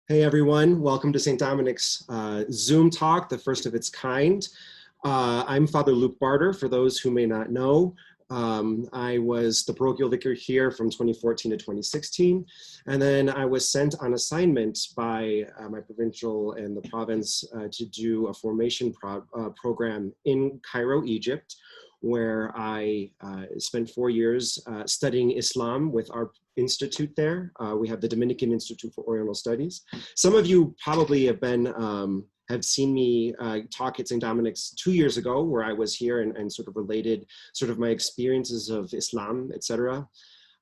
Hey everyone, welcome to St. Dominic's Zoom talk, the first of its kind. I'm Father Luke Barter, for those who may not know. I was the parochial vicar here from 2014 to 2016, and then I was sent on assignment by my provincial and the province to do a formation program in Cairo, Egypt, where I spent 4 years studying Islam with our institute there. We have the Dominican Institute for Oriental Studies. Some of you probably have seen me talk at St. Dominic's 2 years ago, where I was here and sort of related sort of my experiences of Islam, etc.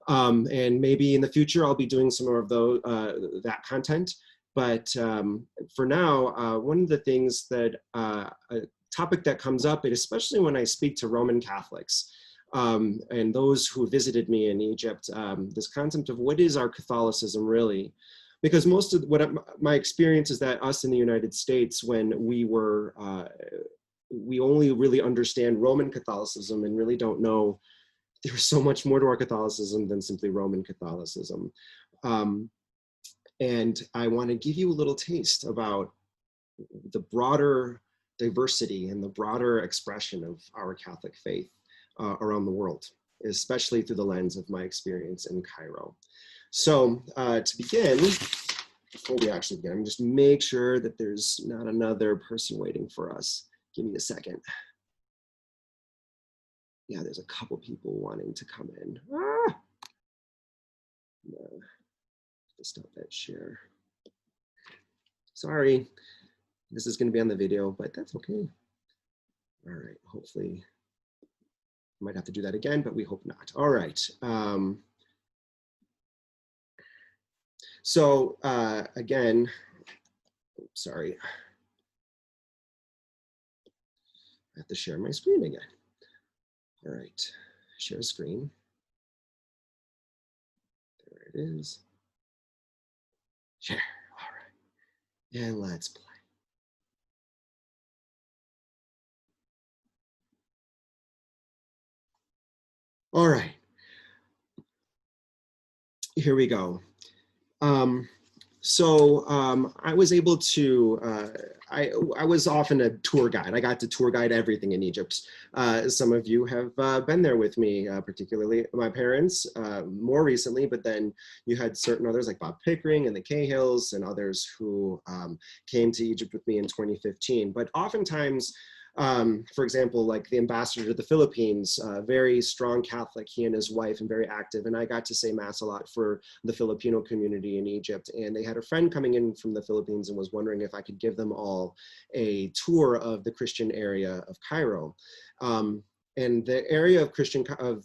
And maybe in the future, I'll be doing some more of that content. But for now, one of the things that a topic that comes up, and especially when I speak to Roman Catholics, and those who visited me in Egypt, this concept of what is our Catholicism really? Because most of my experience is that us in the United States, when we only really understand Roman Catholicism and really don't know there's so much more to our Catholicism than simply Roman Catholicism. And I want to give you a little taste about the broader diversity and the broader expression of our Catholic faith around the world, especially through the lens of my experience in Cairo. So to begin, before we actually begin, I'm just make sure that there's not another person waiting for us. Give me a second. Yeah, there's a couple people wanting to come in. Ah! No, to stop that share. Sorry, this is going to be on the video, but that's okay. All right, hopefully I might have to do that again, but we hope not. All right. So again, sorry. I have to share my screen again. All right, share screen. There it is. Share, all right. And let's play. All right. Here we go. I was able to, I was often a tour guide. I got to tour guide everything in Egypt. Some of you have been there with me, particularly my parents, more recently, but then you had certain others like Bob Pickering and the Cahills and others who came to Egypt with me in 2015. But oftentimes, for example, like the ambassador to the Philippines, very strong Catholic, he and his wife, and very active. And I got to say Mass a lot for the Filipino community in Egypt. And they had a friend coming in from the Philippines and was wondering if I could give them all a tour of the Christian area of Cairo. And the area of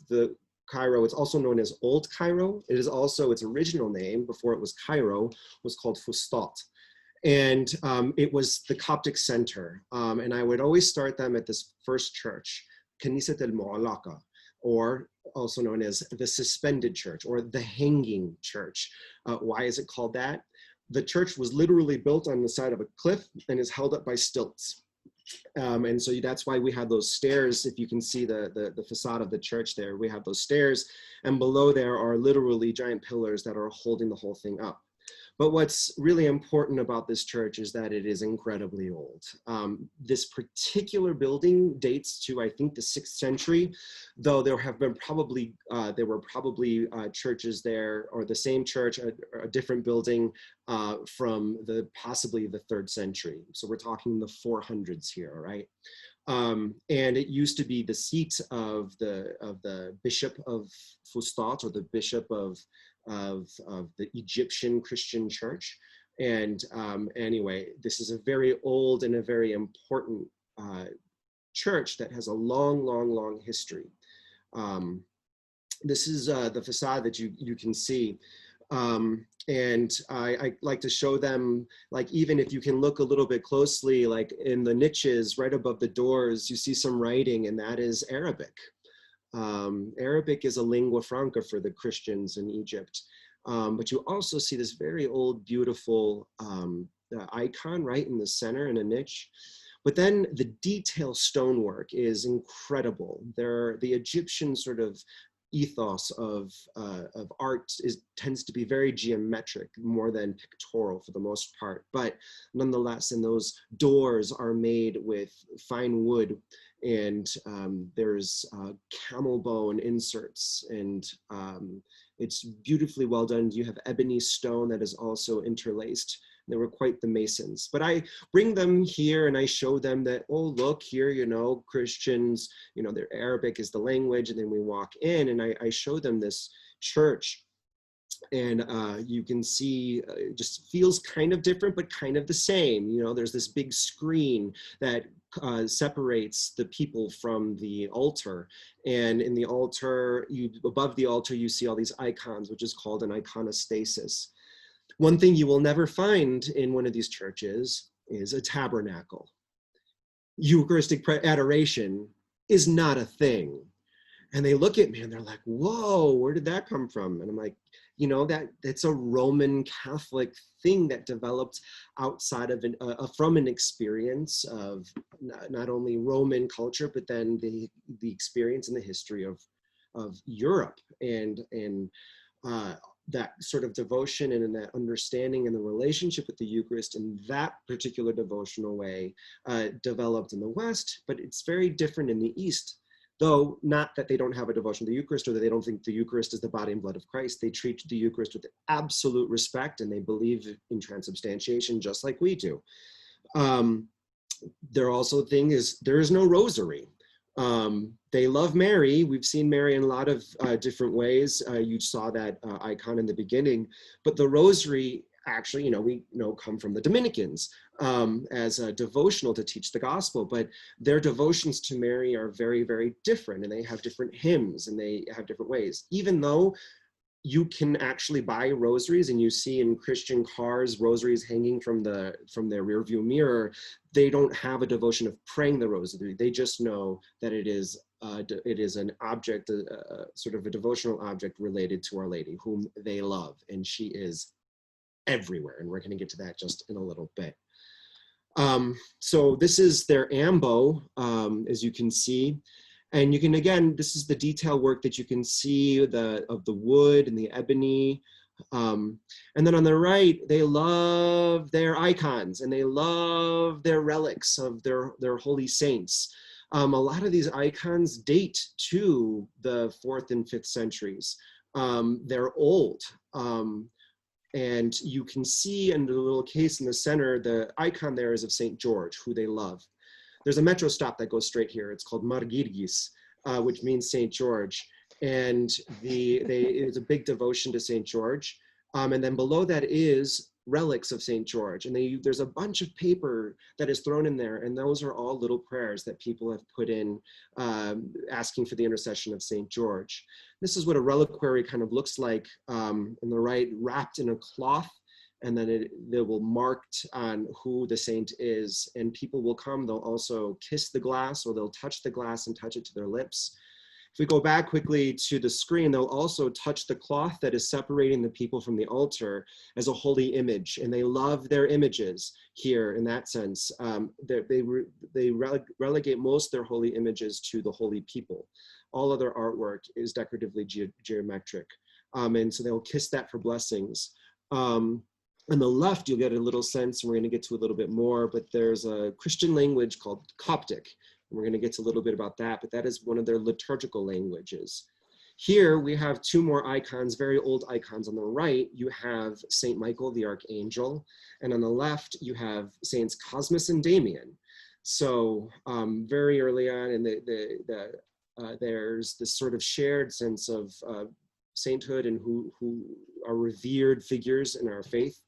the Cairo, it's also known as Old Cairo. It is also, its original name, before it was Cairo, was called Fustat. And it was the Coptic center. And I would always start them at this first church, Knisset el-Mu'allaka, or also known as the Suspended Church or the Hanging Church. Why is it called that? The church was literally built on the side of a cliff and is held up by stilts. And so that's why we have those stairs. If you can see the facade of the church there, we have those stairs. And below there are literally giant pillars that are holding the whole thing up. But what's really important about this church is that it is incredibly old. This particular building dates to, I think, the 6th century, though there were probably churches there, or the same church, a different building from possibly the 3rd century. So we're talking the 400s here, right? And it used to be the seat of the Bishop of Fustat, or the Bishop of the Egyptian Christian Church. And anyway, this is a very old and a very important church that has a long history. This is the facade that you can see. And I like to show them, like, even if you can look a little bit closely, like in the niches right above the doors, you see some writing, and that is Arabic. Arabic is a lingua franca for the Christians in Egypt. But you also see this very old, beautiful icon right in the center in a niche. But then the detail stonework is incredible. The Egyptian sort of ethos of art tends to be very geometric more than pictorial for the most part, but nonetheless, and those doors are made with fine wood, and there's camel bone inserts, and it's beautifully well done. You have ebony stone that is also interlaced. They were quite the masons. But I bring them here and I show them that, oh, look here, you know, Christians, you know, their Arabic is the language. And then we walk in and I show them this church. And you can see it just feels kind of different, but kind of the same. You know, there's this big screen that separates the people from the altar. And in the altar, above the altar, you see all these icons, which is called an iconostasis. One thing you will never find in one of these churches is a tabernacle. Eucharistic adoration is not a thing. And they look at me and they're like, whoa, where did that come from? And I'm like, you know, that's a Roman Catholic thing that developed outside of from an experience of not only Roman culture, but then the experience and the history of Europe, and that sort of devotion and that understanding and the relationship with the Eucharist in that particular devotional way developed in the West, but it's very different in the East. Though not that they don't have a devotion to the Eucharist or that they don't think the Eucharist is the body and blood of Christ. They treat the Eucharist with absolute respect, and they believe in transubstantiation just like we do. Their also thing is there is no rosary. They love Mary. We've seen Mary in a lot of different ways. You saw that icon in the beginning, but the rosary actually, you know, we know come from the Dominicans as a devotional to teach the gospel, but their devotions to Mary are very, very different, and they have different hymns and they have different ways. Even though you can actually buy rosaries, and you see in Christian cars rosaries hanging from their rear view mirror, they don't have a devotion of praying the rosary. They just know that it is an object, sort of a devotional object related to Our Lady, whom they love, and she is everywhere. And we're going to get to that just in a little bit. So this is their ambo, as you can see. And you can, again, this is the detail work that you can see of the wood and the ebony. And then on the right, they love their icons and they love their relics of their holy saints. A lot of these icons date to the 4th and 5th centuries. They're old. And you can see in the little case in the center, the icon there is of St. George, who they love. There's a metro stop that goes straight here. It's called Margirgis, which means St. George. And it's a big devotion to St. George. And then below that is relics of St. George. And there's a bunch of paper that is thrown in there. And those are all little prayers that people have put in, asking for the intercession of St. George. This is what a reliquary kind of looks like in the right, wrapped in a cloth. And then they will marked on who the saint is. And people will come, they'll also kiss the glass, or they'll touch the glass and touch it to their lips. If we go back quickly to the screen, they'll also touch the cloth that is separating the people from the altar as a holy image. And they love their images here in that sense. They relegate most of their holy images to the holy people. All other artwork is decoratively geometric. And so they'll kiss that for blessings. On the left, you'll get a little sense, and we're going to get to a little bit more, but there's a Christian language called Coptic. And we're going to get to a little bit about that, but that is one of their liturgical languages. Here we have two more icons, very old icons. On the right, you have Saint Michael the Archangel, and on the left, you have Saints Cosmas and Damian. So very early on, and there's this sort of shared sense of sainthood and who are revered figures in our faith.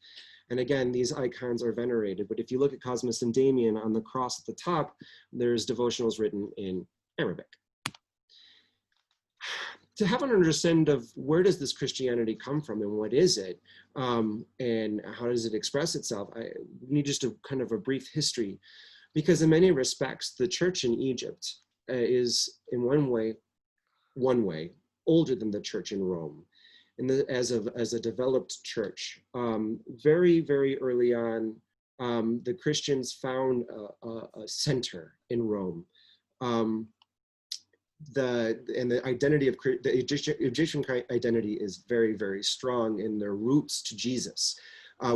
And again, these icons are venerated. But if you look at Cosmas and Damian on the cross at the top, there's devotionals written in Arabic. To have an understanding of where does this Christianity come from and what is it, and how does it express itself, I need just a kind of a brief history, because in many respects, the church in Egypt is in one way older than the church in Rome. And as a developed church, very, very early on, the Christians found a center in Rome. the identity of the Egyptian identity is very, very strong in their roots to Jesus.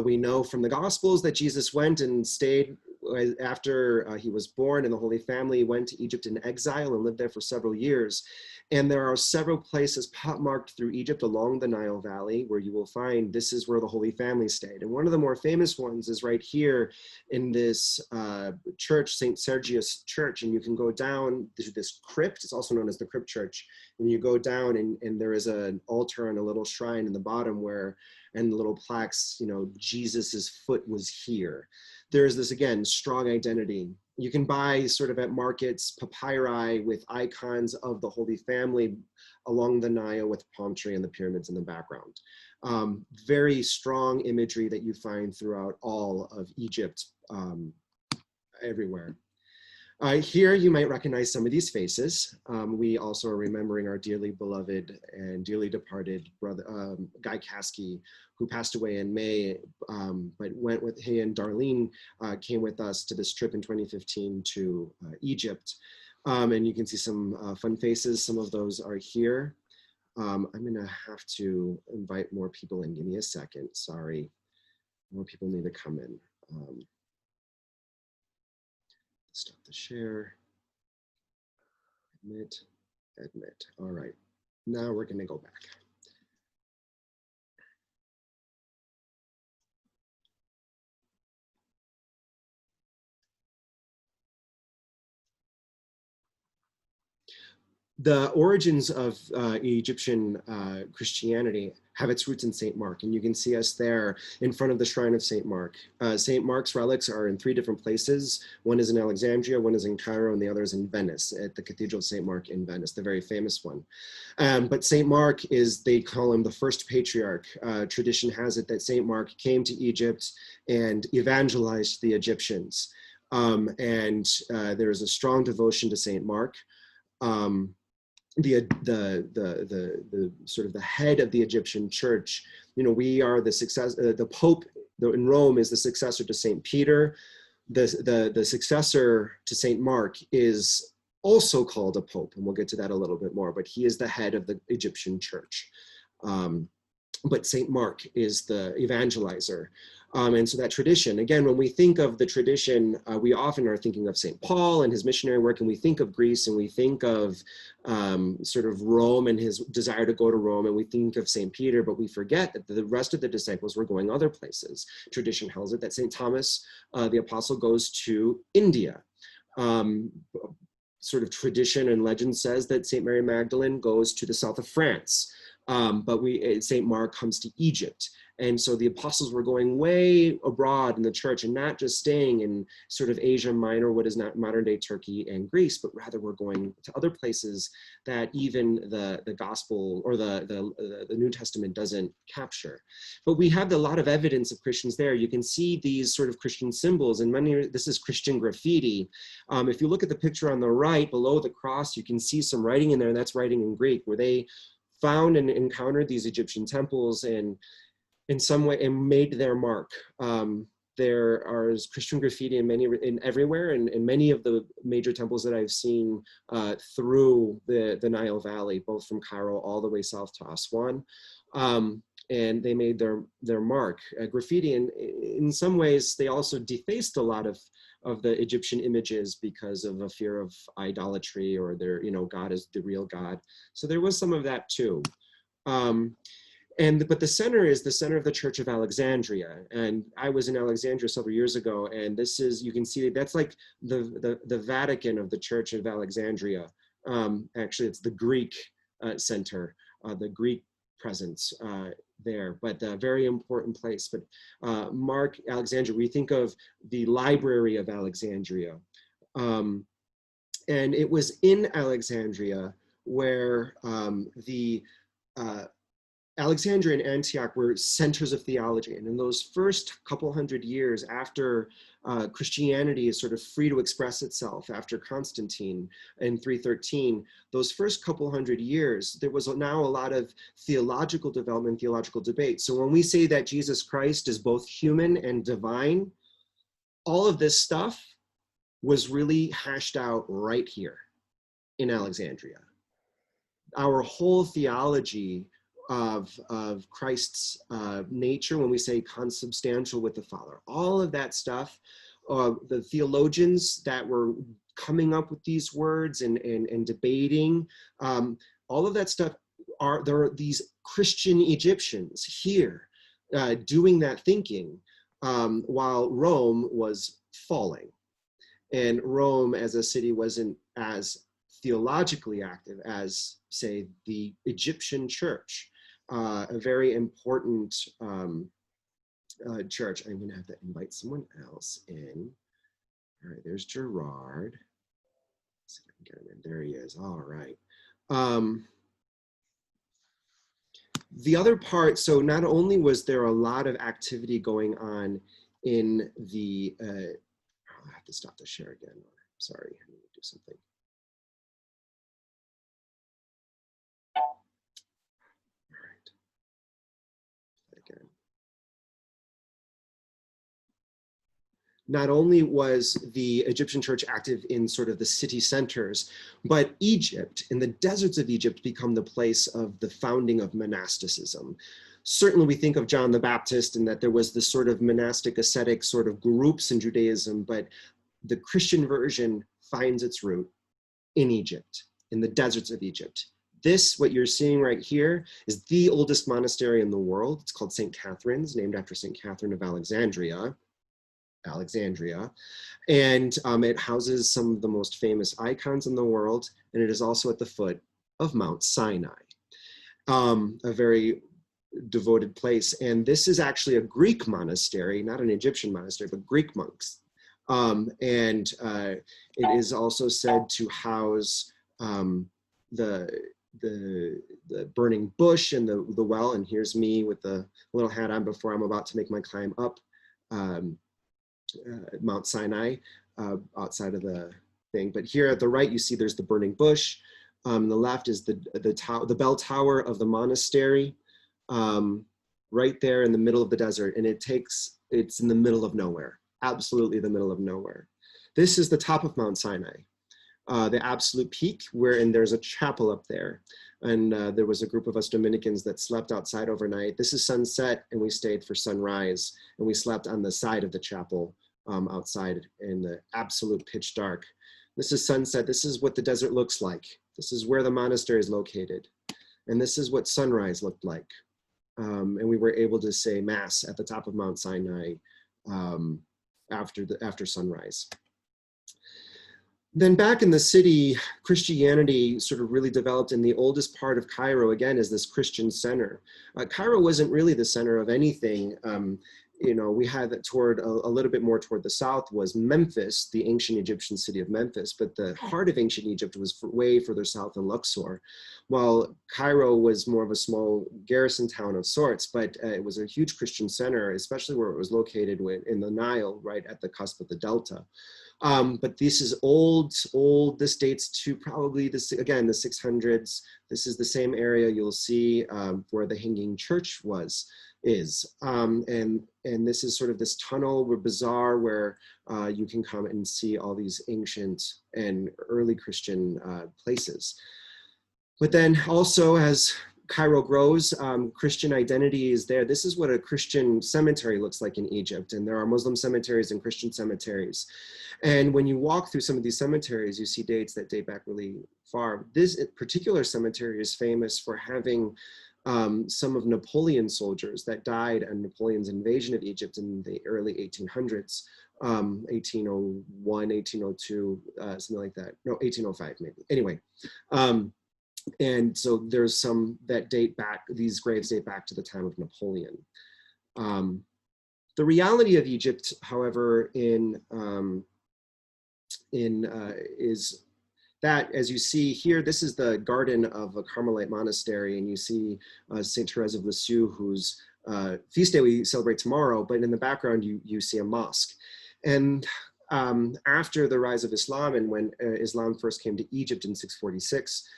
We know from the Gospels that Jesus went and stayed after he was born, and the Holy Family went to Egypt in exile and lived there for several years. And there are several places marked through Egypt along the Nile Valley where you will find this is where the Holy Family stayed. And one of the more famous ones is right here in this church, St. Sergius Church. And you can go down to this crypt. It's also known as the Crypt Church. And you go down and there is an altar and a little shrine in the bottom where, and little plaques, you know, Jesus's foot was here. There is this, again, strong identity. You can buy sort of at markets papyri with icons of the Holy Family along the Nile with a palm tree and the pyramids in the background. Very strong imagery that you find throughout all of Egypt, everywhere. Here you might recognize some of these faces. We also are remembering our dearly beloved and dearly departed brother, Guy Caskey, who passed away in May, but he and Darlene came with us to this trip in 2015 to Egypt. And you can see some fun faces. Some of those are here. I'm gonna have to invite more people in. Give me a second, sorry. More people need to come in. Stop the share, admit. All right, now we're gonna go back. The origins of Egyptian Christianity have its roots in St. Mark, and you can see us there in front of the shrine of St. Mark. St. Mark's relics are in 3 different places. One is in Alexandria, one is in Cairo, and the other is in Venice, at the Cathedral of St. Mark in Venice, the very famous one. But St. Mark is, they call him the first patriarch. Tradition has it that St. Mark came to Egypt and evangelized the Egyptians. There is a strong devotion to St. Mark. The sort of the head of the Egyptian church, you know, we are the success, the Pope in Rome is the successor to St. Peter. The successor to St. Mark is also called a Pope, and we'll get to that a little bit more, but he is the head of the Egyptian church. But St. Mark is the evangelizer. And so that tradition, again, when we think of the tradition, we often are thinking of St. Paul and his missionary work, and we think of Greece, and we think of sort of Rome and his desire to go to Rome, and we think of St. Peter, but we forget that the rest of the disciples were going other places. Tradition tells it that St. Thomas, the apostle, goes to India. Sort of tradition and legend says that St. Mary Magdalene goes to the south of France. But St. Mark comes to Egypt. And so the apostles were going way abroad in the church and not just staying in sort of Asia Minor, what is not modern day Turkey and Greece, but rather we're going to other places that even the gospel or the New Testament doesn't capture. But we have a lot of evidence of Christians there. You can see these sort of Christian symbols, and this is Christian graffiti. If you look at the picture on the right below the cross, you can see some writing in there, and that's writing in Greek, where they found and encountered these Egyptian temples and in some way and made their mark. There are Christian graffiti everywhere, and in many of the major temples that I've seen through the Nile Valley, both from Cairo all the way south to Aswan. And they made their mark. Graffiti, and in some ways, they also defaced a lot of the Egyptian images because of a fear of idolatry, or their, God is the real God. So there was some of that too. But the center is the center of the Church of Alexandria. And I was in Alexandria several years ago, and this is, you can see that's like the Vatican of the Church of Alexandria. Actually, it's the Greek center, the Greek presence there, but a very important place. But Mark, Alexandria, we think of the Library of Alexandria. And it was in Alexandria where Alexandria and Antioch were centers of theology. And in those first couple hundred years after Christianity is sort of free to express itself after Constantine in 313, those first couple hundred years, there was now a lot of theological development, theological debate. So when we say that Jesus Christ is both human and divine, all of this stuff was really hashed out right here in Alexandria. our whole theology of Christ's nature, when we say consubstantial with the Father, all of that stuff, the theologians that were coming up with these words and debating, all of that stuff, there are these Christian Egyptians here doing that thinking while Rome was falling. And Rome as a city wasn't as theologically active as, say, the Egyptian church, a very important church. I'm going to have to invite someone else in. All right, there's Gerard. Let's see if I can get him in. There he is. All right. The other part, so not only was there a lot of activity going on in the, I'll have to stop the share again. Sorry, I need to do something. All right. Again. Not only was the Egyptian church active in sort of the city centers, but Egypt, in the deserts of Egypt, become the place of the founding of monasticism. Certainly we think of John the Baptist and that there was this sort of monastic ascetic sort of groups in Judaism, but the Christian version finds its root in Egypt, in the deserts of Egypt. This, what you're seeing right here, is the oldest monastery in the world. It's called St. Catherine's, named after St. Catherine of Alexandria. And it houses some of the most famous icons in the world, and it is also at the foot of Mount Sinai, a very devoted place. And this is actually a Greek monastery, not an Egyptian monastery, but Greek monks. It is also said to house the burning bush and the well. And here's me with the little hat on before I'm about to make my climb up Mount Sinai, outside of the thing. But here at the right, you see there's the burning bush. On the left is the bell tower of the monastery, right there in the middle of the desert. And it's in the middle of nowhere, absolutely the middle of nowhere. This is the top of Mount Sinai, the absolute peak, and there's a chapel up there. And there was a group of us Dominicans that slept outside overnight. This is sunset, and we stayed for sunrise, and we slept on the side of the chapel outside in the absolute pitch dark. This is sunset. This is what the desert looks like. This is where the monastery is located. And this is what sunrise looked like. And we were able to say Mass at the top of Mount Sinai after sunrise. Then back in the city, Christianity sort of really developed in the oldest part of Cairo, again, as this Christian center. Cairo wasn't really the center of anything. We had that toward a little bit more toward the south was Memphis, the ancient Egyptian city of Memphis, but the heart of ancient Egypt was way further south in Luxor, while Cairo was more of a small garrison town of sorts, but it was a huge Christian center, especially where it was located in the Nile, right at the cusp of the Delta. But this is old. This dates to probably the 600s. This is the same area you'll see where the Hanging Church is. And this is sort of this tunnel or bazaar where you can come and see all these ancient and early Christian places. But then also as Cairo grows, Christian identity is there. This is what a Christian cemetery looks like in Egypt. And there are Muslim cemeteries and Christian cemeteries. And when you walk through some of these cemeteries, you see dates that date back really far. This particular cemetery is famous for having some of Napoleon's soldiers that died in Napoleon's invasion of Egypt in the early 1800s, 1801, 1802, something like that. No, 1805 maybe. Anyway, and so there's some that date back, these graves date back to the time of Napoleon. The reality of Egypt, however, is that, as you see here, this is the garden of a Carmelite monastery, and you see St. Therese of Lisieux, whose feast day we celebrate tomorrow, but in the background you see a mosque. And after the rise of Islam, and when Islam first came to Egypt in 646,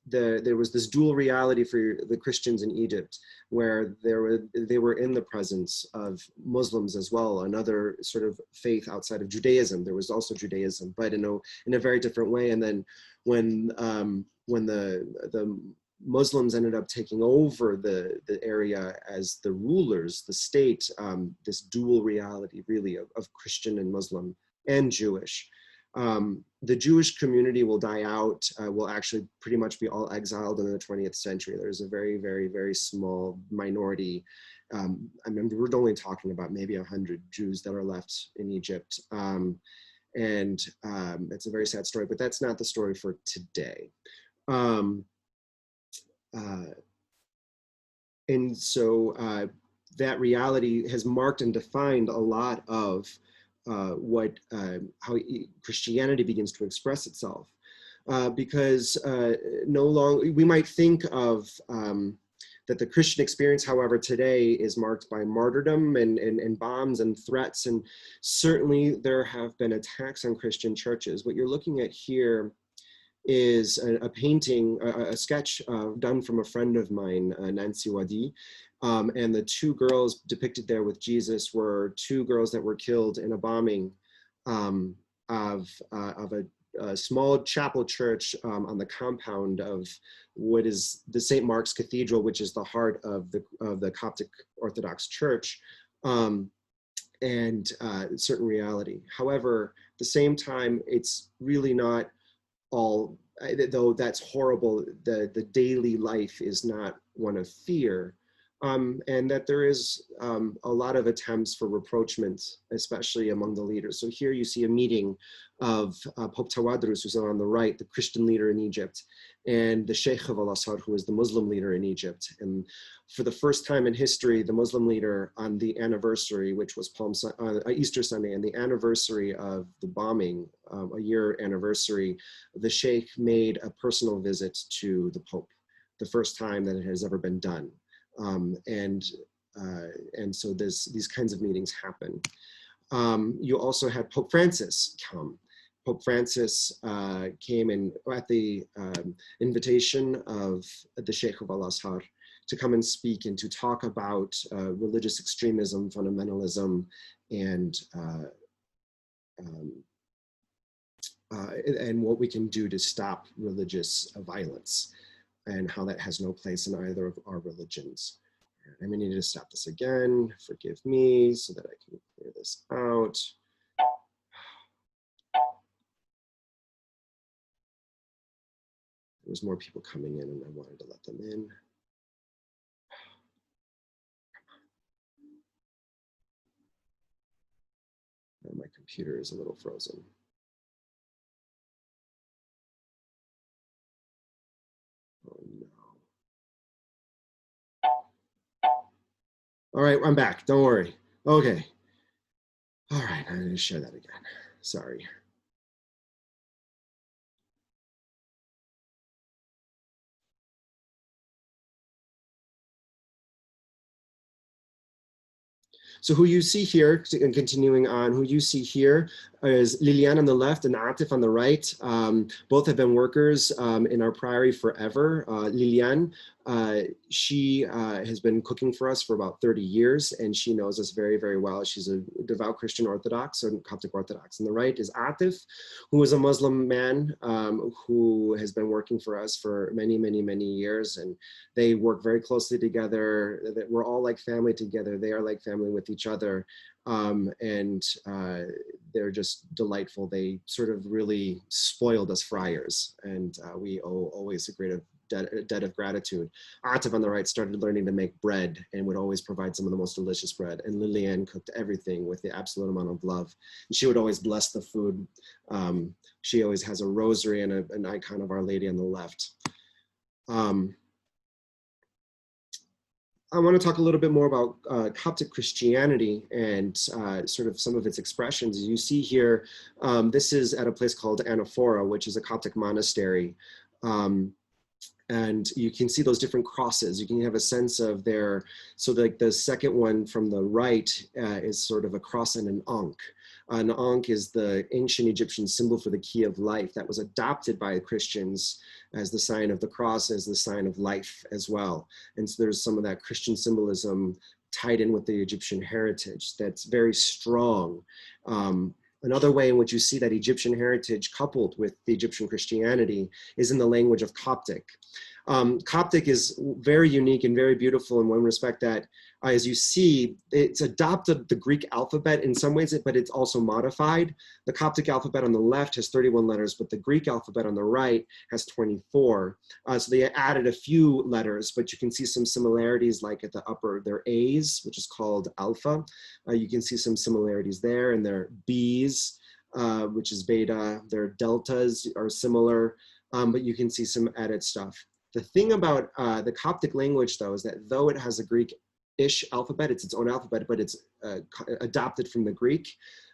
there was this dual reality for the Christians in Egypt, where they were in the presence of Muslims as well, another sort of faith outside of Judaism. There was also Judaism, but in a very different way. And then when when the Muslims ended up taking over the area as the rulers, the state, this dual reality really of Christian and Muslim and Jewish. The Jewish community will die out, will actually pretty much be all exiled in the 20th century. There's a very, very, very small minority. I remember we're only talking about maybe 100 Jews that are left in Egypt. It's a very sad story, but that's not the story for today. And so that reality has marked and defined a lot of how Christianity begins to express itself. Because no longer, we might think of that the Christian experience, however, today is marked by martyrdom and bombs and threats. And certainly there have been attacks on Christian churches. What you're looking at here is a painting, a sketch done from a friend of mine, Nancy Wadi. And the two girls depicted there with Jesus were two girls that were killed in a bombing of a small chapel church on the compound of what is the St. Mark's Cathedral, which is the heart of the Coptic Orthodox Church, and certain reality. However, at the same time, it's really not all, though that's horrible, the daily life is not one of fear. And that there is a lot of attempts for rapprochement, especially among the leaders. So here you see a meeting of Pope Tawadros, who's on the right, the Christian leader in Egypt, and the Sheikh of Al-Azhar, who is the Muslim leader in Egypt. And for the first time in history, the Muslim leader on the anniversary, which was Easter Sunday, and the anniversary of the bombing, a year anniversary, the Sheikh made a personal visit to the Pope, the first time that it has ever been done. And so these kinds of meetings happen. You also had Pope Francis come. Pope Francis came in at the invitation of the Sheikh of Al-Azhar to come and speak and to talk about religious extremism, fundamentalism, and what we can do to stop religious violence, and how that has no place in either of our religions. And we need to stop this again. Forgive me so that I can clear this out. There was more people coming in and I wanted to let them in. Oh, my computer is a little frozen. Oh no. All right, I'm back. Don't worry. Okay. All right, I'm going to share that again. Sorry. So who you see here, and continuing on, who you see here is Liliane on the left and Atif on the right. Both have been workers in our priory forever. Liliane, she has been cooking for us for about 30 years, and she knows us very, very well. She's a devout Christian Orthodox and Coptic Orthodox. On the right is Atif, who is a Muslim man who has been working for us for many, many, many years, and they work very closely together. We're all like family together. They are like family with each other. They're just delightful. They sort of really spoiled us friars, and we owe always a great debt of gratitude. Atif on the right started learning to make bread and would always provide some of the most delicious bread. And Liliane cooked everything with the absolute amount of love. And she would always bless the food. She always has a rosary and an icon of Our Lady on the left. I want to talk a little bit more about Coptic Christianity and sort of some of its expressions. As you see here, this is at a place called Anaphora, which is a Coptic monastery. And you can see those different crosses. You can have a sense of their, so like the second one from the right is sort of a cross and an ankh. An ankh is the ancient Egyptian symbol for the key of life that was adopted by Christians as the sign of the cross, as the sign of life as well. And so there's some of that Christian symbolism tied in with the Egyptian heritage that's very strong. Another way in which you see that Egyptian heritage coupled with the Egyptian Christianity is in the language of Coptic. Coptic is very unique and very beautiful in one respect that, as you see, it's adopted the Greek alphabet in some ways, but it's also modified. The Coptic alphabet on the left has 31 letters, but the Greek alphabet on the right has 24. So they added a few letters, but you can see some similarities, like at the upper, their A's, which is called alpha. You can see some similarities there, and their B's, which is beta. Their deltas are similar, but you can see some added stuff. The thing about the Coptic language, though, is that though it has a Greek-ish alphabet, it's its own alphabet, but it's adopted from the Greek.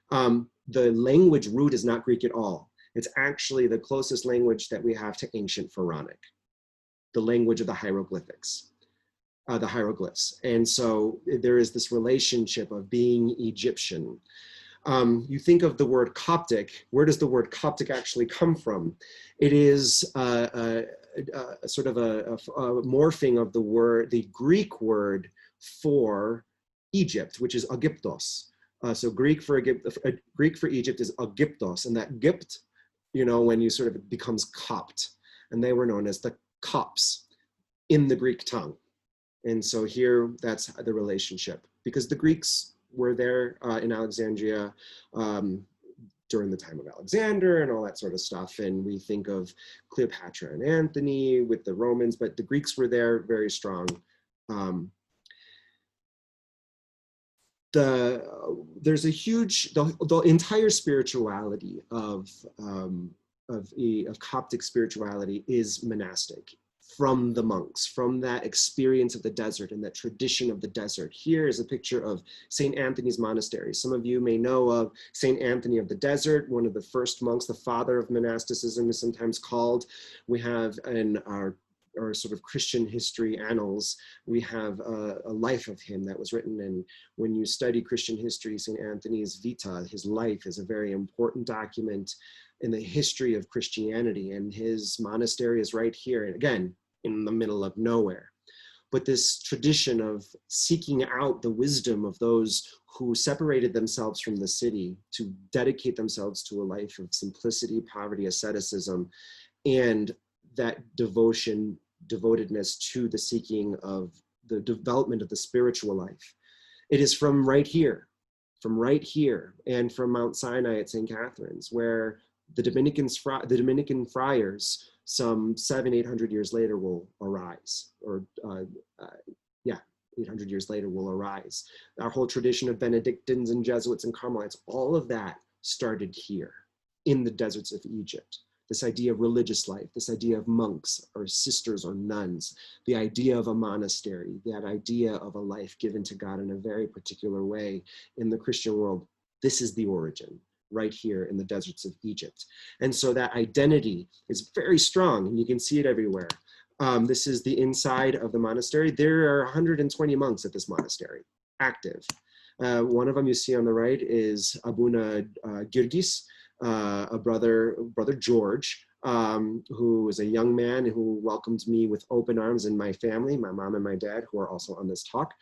The language root is not Greek at all. It's actually the closest language that we have to ancient Pharaonic, the language of the hieroglyphics, the hieroglyphs. And so there is this relationship of being Egyptian. You think of the word Coptic. Where does the word Coptic actually come from? It is sort of a morphing of the Greek word for Egypt, which is Aegyptos. So Greek for Egypt is Aegyptos, and that Gypt, when you sort of becomes Copt, and they were known as the Copts in the Greek tongue. And so here, that's the relationship, because the Greeks were there in Alexandria during the time of Alexander and all that sort of stuff. And we think of Cleopatra and Antony with the Romans, but the Greeks were there very strong. There's a huge, the entire spirituality of Coptic spirituality is monastic, from the monks, from that experience of the desert and that tradition of the desert. Here is a picture of St. Anthony's Monastery. Some of you may know of St. Anthony of the Desert, one of the first monks, the father of monasticism is sometimes called. We have in our sort of Christian history annals, we have a life of him that was written. And when you study Christian history, St. Anthony's Vita, his life, is a very important document in the history of Christianity. And his monastery is right here, and again, in the middle of nowhere. But this tradition of seeking out the wisdom of those who separated themselves from the city to dedicate themselves to a life of simplicity, poverty, asceticism, and that devotedness to the seeking of the development of the spiritual life. It is from right here, and from Mount Sinai at St. Catherine's, where the Dominican friars, some 700-800 years later, will arise, or 800 years later will arise. Our whole tradition of Benedictines and Jesuits and Carmelites, all of that started here in the deserts of Egypt. This idea of religious life, this idea of monks or sisters or nuns, the idea of a monastery, that idea of a life given to God in a very particular way in the Christian world. This is the origin, right here in the deserts of Egypt. And so that identity is very strong, and you can see it everywhere. This is the inside of the monastery. There are 120 monks at this monastery, active. One of them you see on the right is Abuna Girgis, a brother George, who is a young man who welcomed me with open arms, and my family, my mom and my dad, who are also on this talk.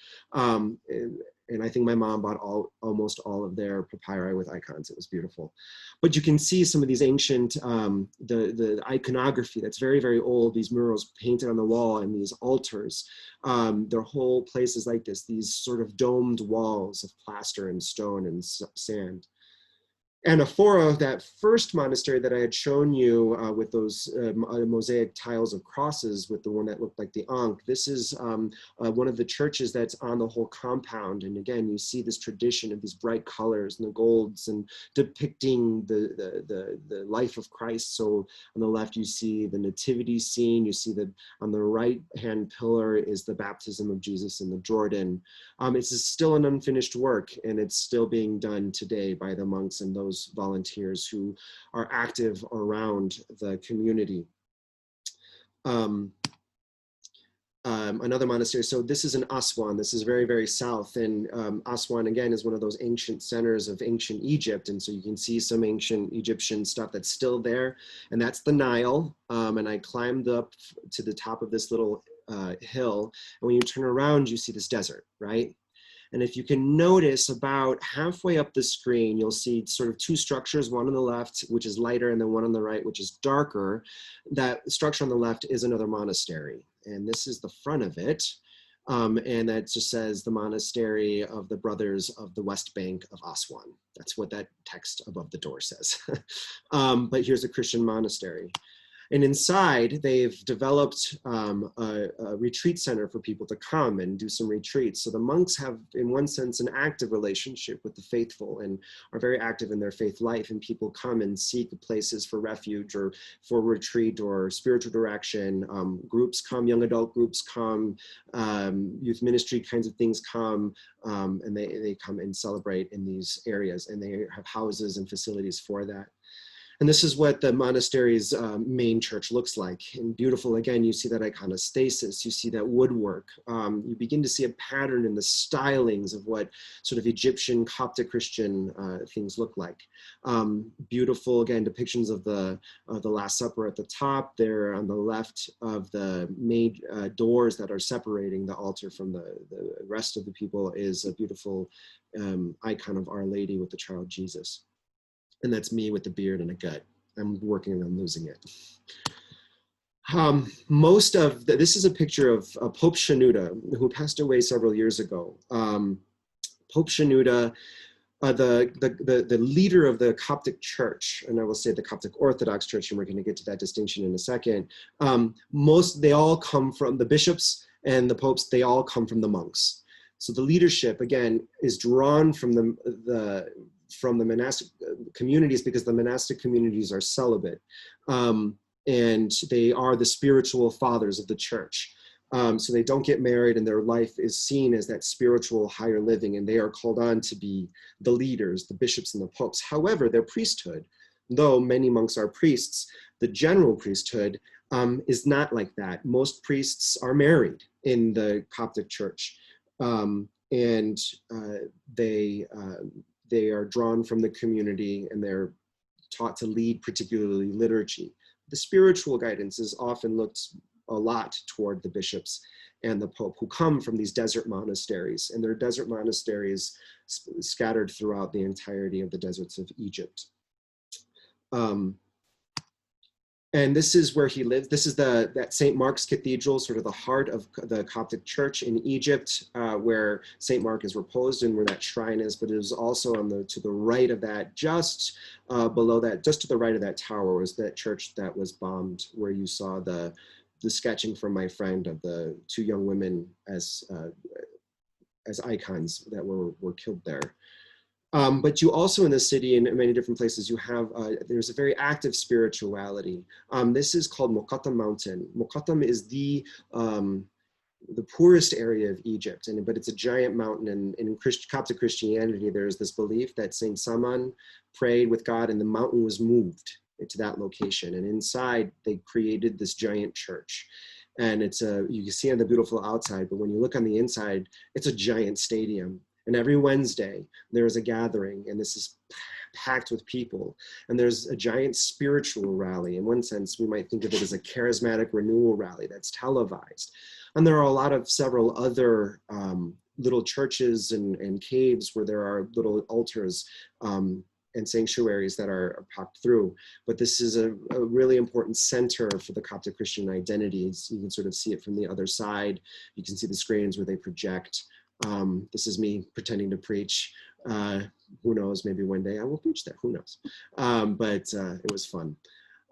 And I think my mom bought almost all of their papyri with icons. It was beautiful. But you can see some of these ancient, the iconography that's very, very old, these murals painted on the wall and these altars. Their whole place is like this, these sort of domed walls of plaster and stone and sand. Anaphora, that first monastery that I had shown you with those mosaic tiles of crosses, with the one that looked like the Ankh, this is one of the churches that's on the whole compound. And again, you see this tradition of these bright colors and the golds and depicting the life of Christ. So on the left, you see the nativity scene. You see that on the right-hand pillar is the baptism of Jesus in the Jordan. It's still an unfinished work, and it's still being done today by the monks and those volunteers who are active around the community. Another monastery, so this is in Aswan. This is very, very south, and Aswan again is one of those ancient centers of ancient Egypt, and so you can see some ancient Egyptian stuff that's still there, and that's the Nile. And I climbed up to the top of this little hill, and when you turn around, you see this desert, right? And if you can notice, about halfway up the screen, you'll see sort of two structures, one on the left, which is lighter, and then one on the right, which is darker. That structure on the left is another monastery. And this is the front of it. And that just says the Monastery of the Brothers of the West Bank of Aswan. That's what that text above the door says. But here's a Christian monastery. And inside, they've developed a retreat center for people to come and do some retreats. So the monks have, in one sense, an active relationship with the faithful and are very active in their faith life. And people come and seek places for refuge or for retreat or spiritual direction. Groups come, young adult groups come, youth ministry kinds of things come, and they come and celebrate in these areas. And they have houses and facilities for that. And this is what the monastery's main church looks like. And beautiful, again, you see that iconostasis, you see that woodwork. You begin to see a pattern in the stylings of what sort of Egyptian Coptic Christian things look like. Beautiful, again, depictions of the Last Supper at the top. There on the left of the main doors that are separating the altar from the rest of the people is a beautiful icon of Our Lady with the child Jesus. And that's me with the beard and a gut. I'm working on losing it. This is a picture of Pope Shenouda, who passed away several years ago. Pope Shenouda, the leader of the Coptic Church, and I will say the Coptic Orthodox Church, and we're going to get to that distinction in a second. They all come from the bishops and the popes. They all come from the monks. So the leadership, again, is drawn from the monastic communities, because the monastic communities are celibate, and they are the spiritual fathers of the church. So they don't get married, and their life is seen as that spiritual higher living, and they are called on to be the leaders, the bishops and the popes. However, their priesthood, though many monks are priests, the general priesthood is not like that. Most priests are married in the Coptic Church, and they are drawn from the community, and they're taught to lead particularly liturgy. The spiritual guidance is often looked a lot toward the bishops and the Pope, who come from these desert monasteries, and there are desert monasteries scattered throughout the entirety of the deserts of Egypt. And this is where he lives. This is that St. Mark's Cathedral, sort of the heart of the Coptic Church in Egypt, where St. Mark is reposed and where that shrine is. But it is also to the right of that, just below that, just to the right of that tower, was that church that was bombed, where you saw the sketching from my friend of the two young women as icons that were killed there. But you also, in the city and in many different places, you have, there's a very active spirituality. This is called Mokattam Mountain. Mokattam is the poorest area of Egypt, but it's a giant mountain. And in Coptic Christianity, there's this belief that Saint Saman prayed with God, and the mountain was moved to that location. And inside, they created this giant church. And you can see on the beautiful outside, but when you look on the inside, it's a giant stadium. And every Wednesday, there is a gathering, and this is packed with people. And there's a giant spiritual rally. In one sense, we might think of it as a charismatic renewal rally that's televised. And there are several other little churches and caves where there are little altars and sanctuaries that are packed through. But this is a really important center for the Coptic Christian identities. You can sort of see it from the other side. You can see the screens where they project. This is me pretending to preach. Who knows, maybe one day I will preach there, who knows. But it was fun.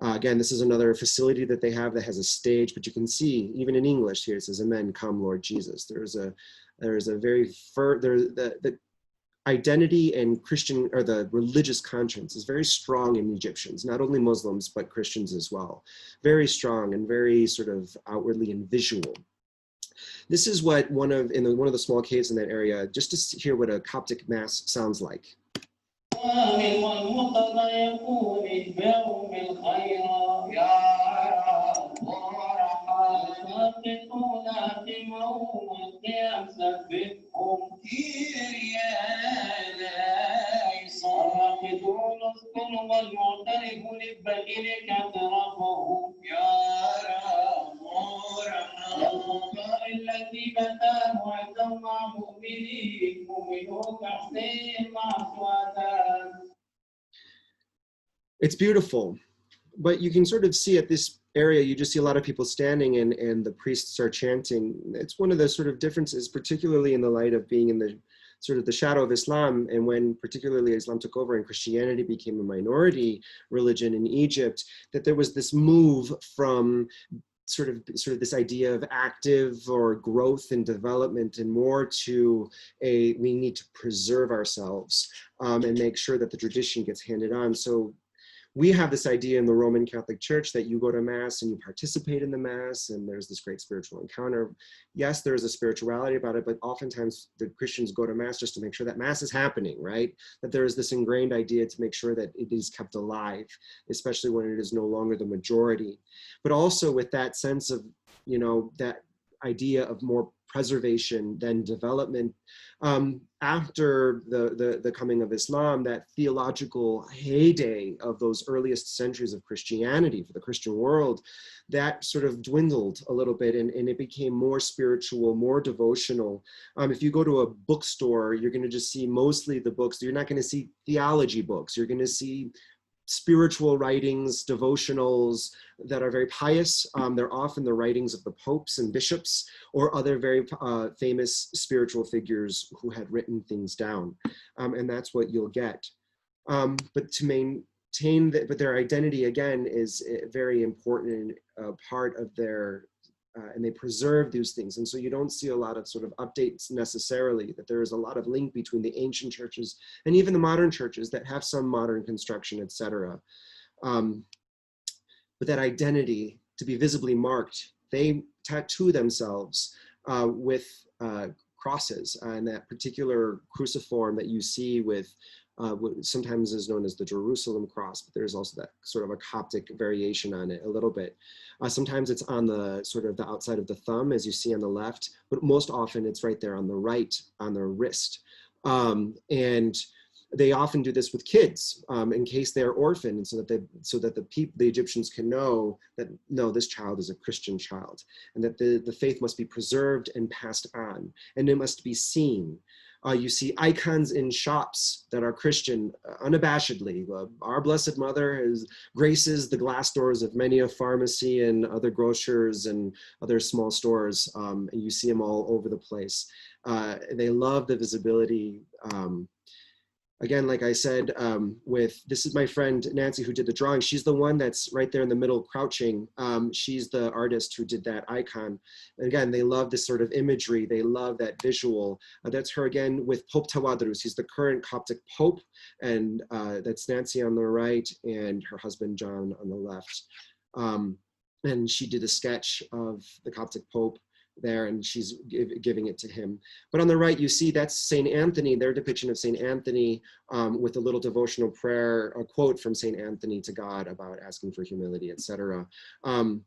Again, this is another facility that they have that has a stage, but you can see, even in English here, it says, "Amen, come Lord Jesus." There's a very, the identity and Christian, or the religious conscience is very strong in Egyptians, not only Muslims, but Christians as well. Very strong and very sort of outwardly and visual. This is what one of the small caves in that area, just to hear what a Coptic mass sounds like. الذي بتاه وعدم مؤمنين It's beautiful, but you can sort of see at this area, you just see a lot of people standing and the priests are chanting. It's one of the sort of differences, particularly in the light of being in the sort of the shadow of Islam, and when particularly Islam took over and Christianity became a minority religion in Egypt, that there was this move from sort of this idea of active or growth and development, and more to we need to preserve ourselves and make sure that the tradition gets handed on. So we have this idea in the Roman Catholic Church that you go to Mass and you participate in the Mass and there's this great spiritual encounter. Yes, there is a spirituality about it, but oftentimes the Christians go to Mass just to make sure that Mass is happening, right? That there is this ingrained idea to make sure that it is kept alive, especially when it is no longer the majority. But also with that sense of, you know, that idea of more preservation than development. After the coming of Islam, that theological heyday of those earliest centuries of Christianity for the Christian world, that sort of dwindled a little bit, and it became more spiritual, more devotional. If you go to a bookstore, you're going to just see mostly the books. You're not going to see theology books. You're going to see spiritual writings, devotionals that are very pious. They're often the writings of the popes and bishops or other very famous spiritual figures who had written things down. And that's what you'll get. But to maintain that, but their identity again is a very important part of their, and they preserve these things. And so you don't see a lot of sort of updates necessarily, that there is a lot of link between the ancient churches and even the modern churches that have some modern construction, etc. But that identity to be visibly marked, they tattoo themselves with crosses, and that particular cruciform that you see with what sometimes is known as the Jerusalem cross, but there's also that sort of a Coptic variation on it a little bit. Sometimes it's on the sort of the outside of the thumb, as you see on the left, but most often it's right there on the right, on the wrist. And they often do this with kids in case they're orphaned, and so that the Egyptians can know that, no, this child is a Christian child, and that the faith must be preserved and passed on, and it must be seen. You see icons in shops that are Christian unabashedly. Our Blessed Mother graces the glass doors of many a pharmacy and other grocers and other small stores, and you see them all over the place. They love the visibility. Again, like I said, this is my friend Nancy who did the drawing. She's the one that's right there in the middle crouching. She's the artist who did that icon. And again, they love this sort of imagery. They love that visual. That's her again with Pope Tawadros. He's the current Coptic Pope. And that's Nancy on the right and her husband John on the left. And she did a sketch of the Coptic Pope there, and she's giving it to him. But on the right, you see that's St. Anthony, their depiction of St. Anthony with a little devotional prayer, a quote from St. Anthony to God about asking for humility, etc. And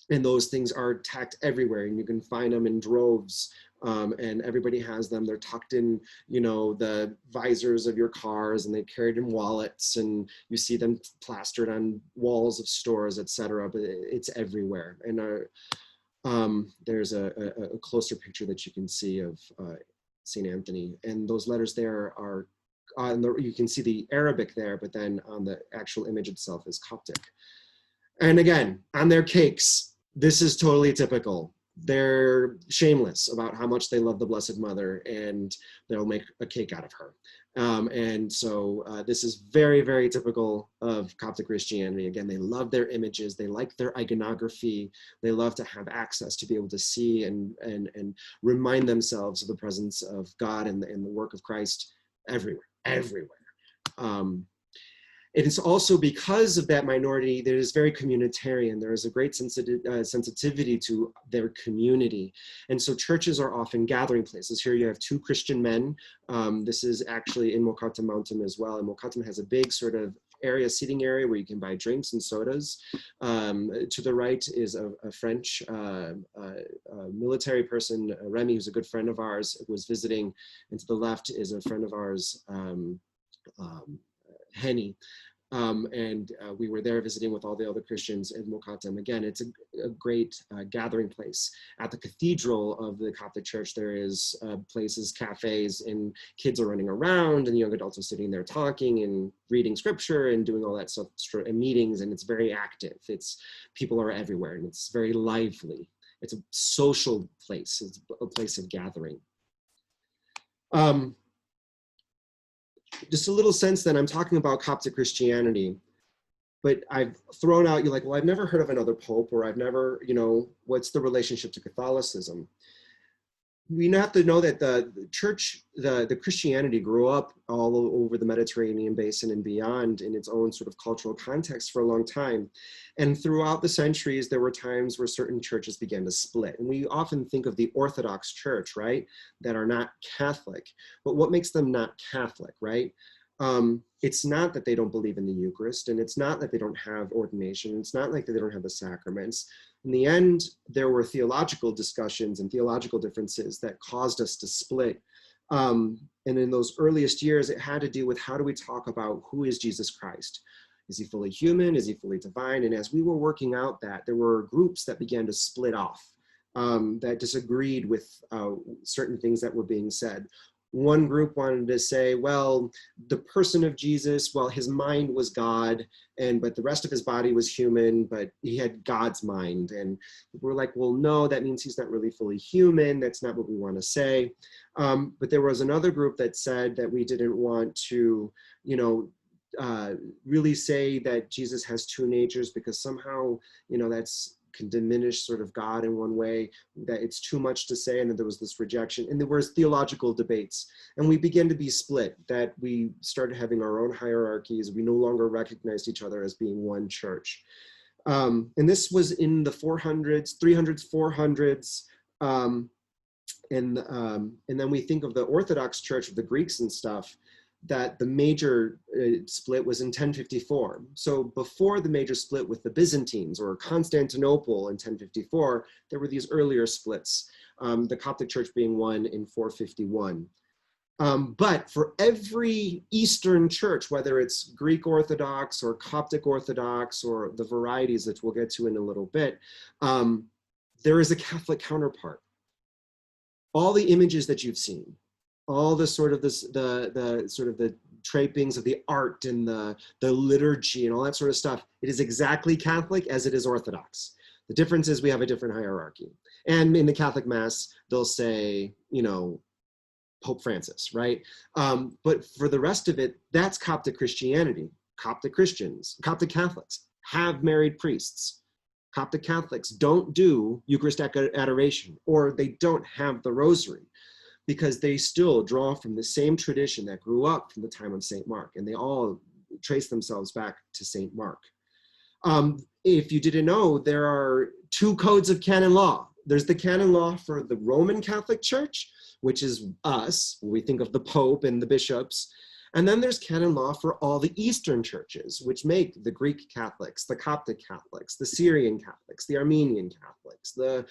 those things are tacked everywhere, and you can find them in droves, and everybody has them. They're tucked in, you know, the visors of your cars, and they carried in wallets, and you see them plastered on walls of stores, etc. But it's everywhere. And there's a closer picture that you can see of St. Anthony, and those letters there are, you can see the Arabic there, but then on the actual image itself is Coptic. And again, on their cakes, this is totally typical. They're shameless about how much they love the Blessed Mother, and they'll make a cake out of her. And so this is very, very typical of Coptic Christianity. Again, they love their images. They like their iconography. They love to have access to be able to see and remind themselves of the presence of God and the work of Christ everywhere. It is also because of that minority that is very communitarian. There is a great sensitivity to their community. And so churches are often gathering places. Here you have two Christian men. This is actually in Mokata Mountain as well. And Mokata has a big sort of seating area where you can buy drinks and sodas. To the right is a French military person, Remy, who's a good friend of ours, was visiting. And to the left is a friend of ours, Henny. We were there visiting with all the other Christians in Mokattam. Again, it's a great gathering place. At the cathedral of the Coptic Church, there is places, cafes, and kids are running around, and young adults are sitting there talking and reading scripture and doing all that stuff, and meetings, and it's very active. People are everywhere, and it's very lively. It's a social place. It's a place of gathering. Just a little sense that I'm talking about Coptic Christianity, but I've thrown out, you're like, well, I've never heard of another pope, or I've never, what's the relationship to Catholicism? We have to know that the church, the Christianity grew up all over the Mediterranean basin and beyond in its own sort of cultural context for a long time. And throughout the centuries, there were times where certain churches began to split. And we often think of the Orthodox Church, right, that are not Catholic. But what makes them not Catholic, right? It's not that they don't believe in the Eucharist, and it's not that they don't have ordination. It's not like that they don't have the sacraments. In the end, there were theological discussions and theological differences that caused us to split. And in those earliest years, it had to do with how do we talk about who is Jesus Christ? Is he fully human? Is he fully divine? And as we were working out that, there were groups that began to split off, that disagreed with certain things that were being said. One group wanted to say, well, the person of Jesus, well, his mind was God, but the rest of his body was human, but he had God's mind. And we're like, well, no, that means he's not really fully human. That's not what we want to say. But there was another group that said that we didn't want to, really say that Jesus has two natures, because somehow, that's can diminish sort of God in one way, that it's too much to say, and then there was this rejection, and there was theological debates, and we began to be split, that we started having our own hierarchies. We no longer recognized each other as being one church. And this was in the 300s, 400s, and then we think of the Orthodox Church of the Greeks and stuff, that the major split was in 1054. So before the major split with the Byzantines or Constantinople in 1054, there were these earlier splits, the Coptic Church being one in 451. But for every Eastern church, whether it's Greek Orthodox or Coptic Orthodox or the varieties that we'll get to in a little bit, there is a Catholic counterpart. All the images that you've seen, all the sort of the trappings of the art and the liturgy and all that sort of stuff, it is exactly Catholic as it is Orthodox. The difference is we have a different hierarchy. And in the Catholic Mass, they'll say, Pope Francis, right? But for the rest of it, that's Coptic Christianity. Coptic Christians, Coptic Catholics have married priests. Coptic Catholics don't do Eucharistic adoration, or they don't have the rosary, because they still draw from the same tradition that grew up from the time of St. Mark, and they all trace themselves back to St. Mark. If you didn't know, there are two codes of canon law. There's the canon law for the Roman Catholic Church, which is us, we think of the Pope and the bishops. And then there's canon law for all the Eastern churches, which make the Greek Catholics, the Coptic Catholics, the Syrian Catholics, the Armenian Catholics, the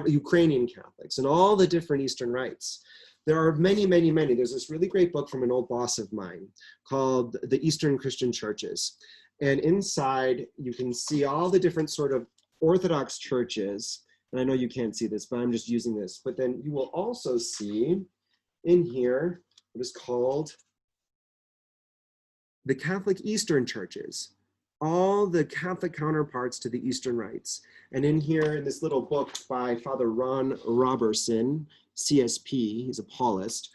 Ukrainian Catholics, and all the different Eastern rites. There are many, many, many. There's this really great book from an old boss of mine called The Eastern Christian Churches. And inside, you can see all the different sort of Orthodox churches. And I know you can't see this, but I'm just using this. But then you will also see in here what is called the Catholic Eastern churches, all the Catholic counterparts to the Eastern rites. And in here, in this little book by Father Ron Robertson, CSP, he's a Paulist,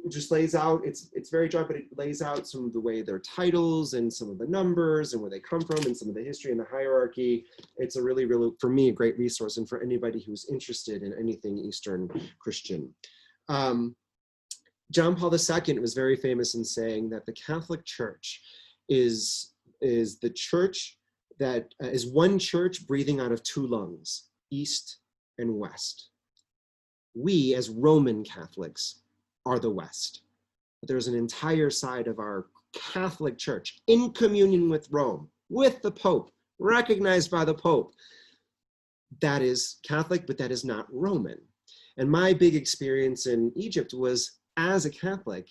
it just lays out, it's very dry, but it lays out some of the way their titles and some of the numbers and where they come from and some of the history and the hierarchy. It's a really, really, for me, a great resource, and for anybody who's interested in anything Eastern Christian. John Paul II was very famous in saying that the Catholic Church is the church that is one church breathing out of two lungs, East and West. We, as Roman Catholics, are the West. But there's an entire side of our Catholic Church in communion with Rome, with the Pope, recognized by the Pope, that is Catholic, but that is not Roman. And my big experience in Egypt was, as a Catholic,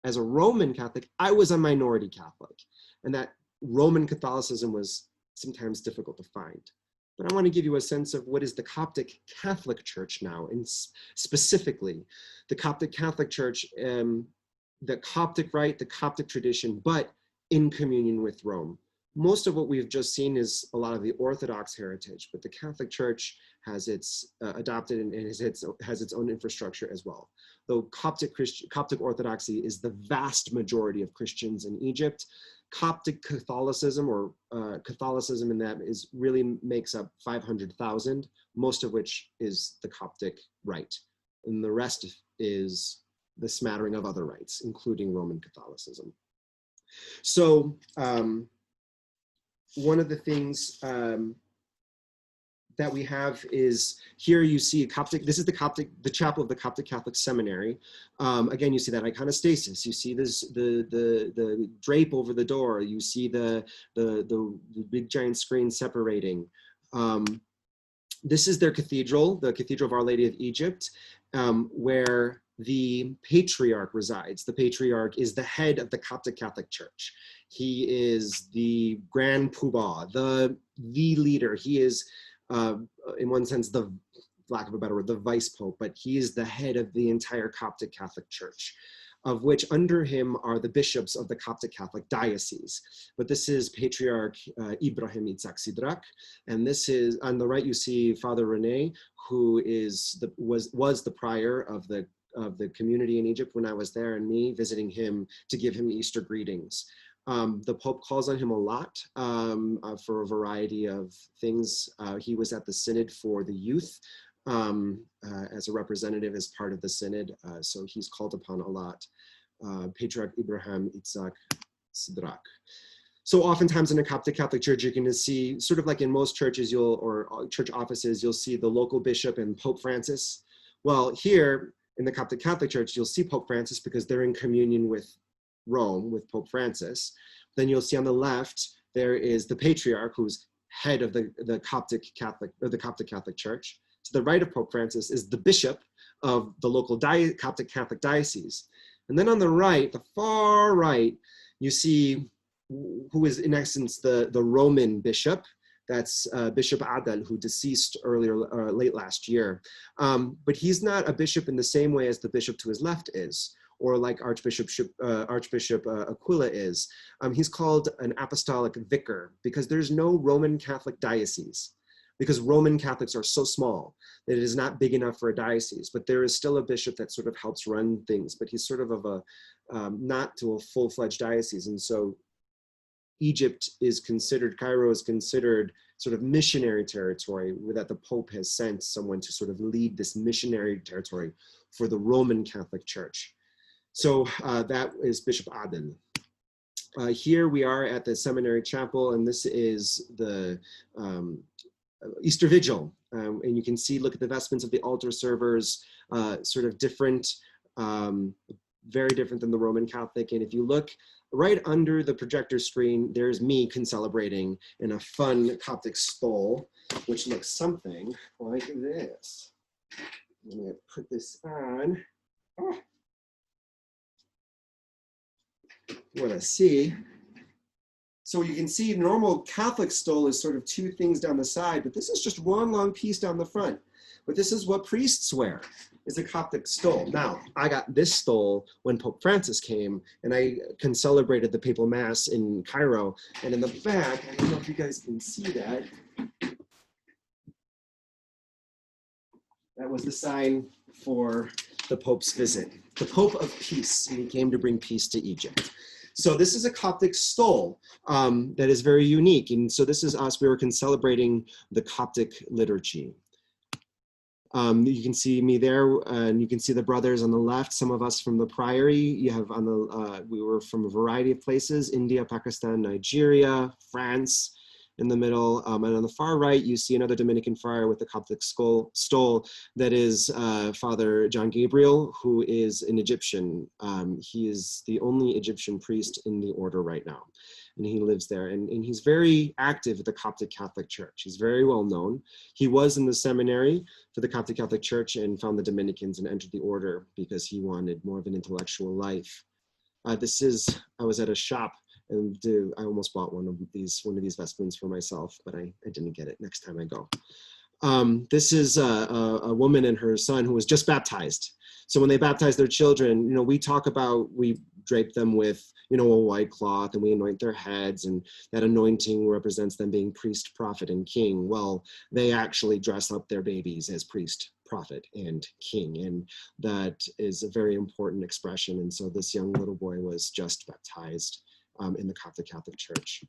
as a Roman Catholic, I was a minority Catholic, and that Roman Catholicism was sometimes difficult to find. But I want to give you a sense of what is the Coptic Catholic Church now, and specifically the Coptic Catholic Church, the Coptic rite, the Coptic tradition, but in communion with Rome. Most of what we've just seen is a lot of the Orthodox heritage, but the Catholic Church has its adopted and has its own infrastructure as well. Though Coptic Orthodoxy is the vast majority of Christians in Egypt, Coptic Catholicism, or Catholicism in that, really makes up 500,000, most of which is the Coptic rite, and the rest is the smattering of other rites, including Roman Catholicism. So one of the things that we have is, here you see a Coptic, this is the chapel of the Coptic Catholic Seminary. Again, you see that iconostasis, you see this, the drape over the door, you see the big giant screen separating. This is their cathedral, the Cathedral of Our Lady of Egypt, where the patriarch resides. The patriarch is the head of the Coptic Catholic Church. He is the grand poobah, the leader. He is, in one sense, the, lack of a better word, the vice pope, but he is the head of the entire Coptic Catholic Church, of which under him are the bishops of the Coptic Catholic diocese. But this is Patriarch Ibrahim Itzhak Sidrak, and this is, on the right you see Father Rene, who is was the prior of the community in Egypt when I was there, and me visiting him to give him Easter greetings. The Pope calls on him a lot for a variety of things. He was at the Synod for the youth as a representative, as part of the Synod, so he's called upon a lot. Patriarch Ibrahim Itzhak Sidrak. So oftentimes in a Coptic Catholic Church, you're going to see, sort of like in most churches, or church offices, you'll see the local bishop and Pope Francis. Well, here in the Coptic Catholic Church, you'll see Pope Francis because they're in communion with Rome, with Pope Francis. Then you'll see on the left, there is the Patriarch, who's head of the Coptic Catholic, or the Coptic Catholic Church. To the right of Pope Francis is the bishop of the local Coptic Catholic diocese. And then on the right, the far right, you see who is in essence the Roman bishop. That's Bishop Adel, who deceased late last year. But he's not a bishop in the same way as the bishop to his left is, or like Archbishop Aquila is. He's called an apostolic vicar because there's no Roman Catholic diocese, because Roman Catholics are so small that it is not big enough for a diocese. But there is still a bishop that sort of helps run things, but he's sort of a, not to a full-fledged diocese. And so Egypt is considered, Cairo is considered sort of missionary territory, that the Pope has sent someone to sort of lead this missionary territory for the Roman Catholic Church. So that is Bishop Adel. Here we are at the seminary chapel, and this is the Easter Vigil. And you can see, look at the vestments of the altar servers, sort of different, very different than the Roman Catholic. And if you look right under the projector screen, there's me concelebrating in a fun Coptic stole, which looks something like this. I'm gonna put this on. Oh. You wanna see. So you can see normal Catholic stole is sort of two things down the side, but this is just one long piece down the front. But this is what priests wear, is a Coptic stole. Now, I got this stole when Pope Francis came, and I concelebrated the papal mass in Cairo. And in the back, I don't know if you guys can see that. That was the sign for the Pope's visit. The Pope of Peace, and he came to bring peace to Egypt. So this is a Coptic stole that is very unique. And so this is us, we were concelebrating the Coptic liturgy. You can see me there, and you can see the brothers on the left, some of us from the Priory. You have on the, we were from a variety of places, India, Pakistan, Nigeria, France in the middle. And on the far right, you see another Dominican friar with the Coptic stole that is Father John Gabriel, who is an Egyptian. He is the only Egyptian priest in the order right now. And he lives there, and he's very active at the Coptic Catholic Church. He's very well known. He was in the seminary for the Coptic Catholic Church and found the Dominicans and entered the order because he wanted more of an intellectual life. I was at a shop and I almost bought one of these vestments for myself, but I didn't get it. Next time I go. This is a woman and her son who was just baptized. So when they baptize their children, we talk about, we drape them with, a white cloth, and we anoint their heads, and that anointing represents them being priest, prophet, and king. Well, they actually dress up their babies as priest, prophet, and king, and that is a very important expression. And so this young little boy was just baptized in the Coptic Catholic Church.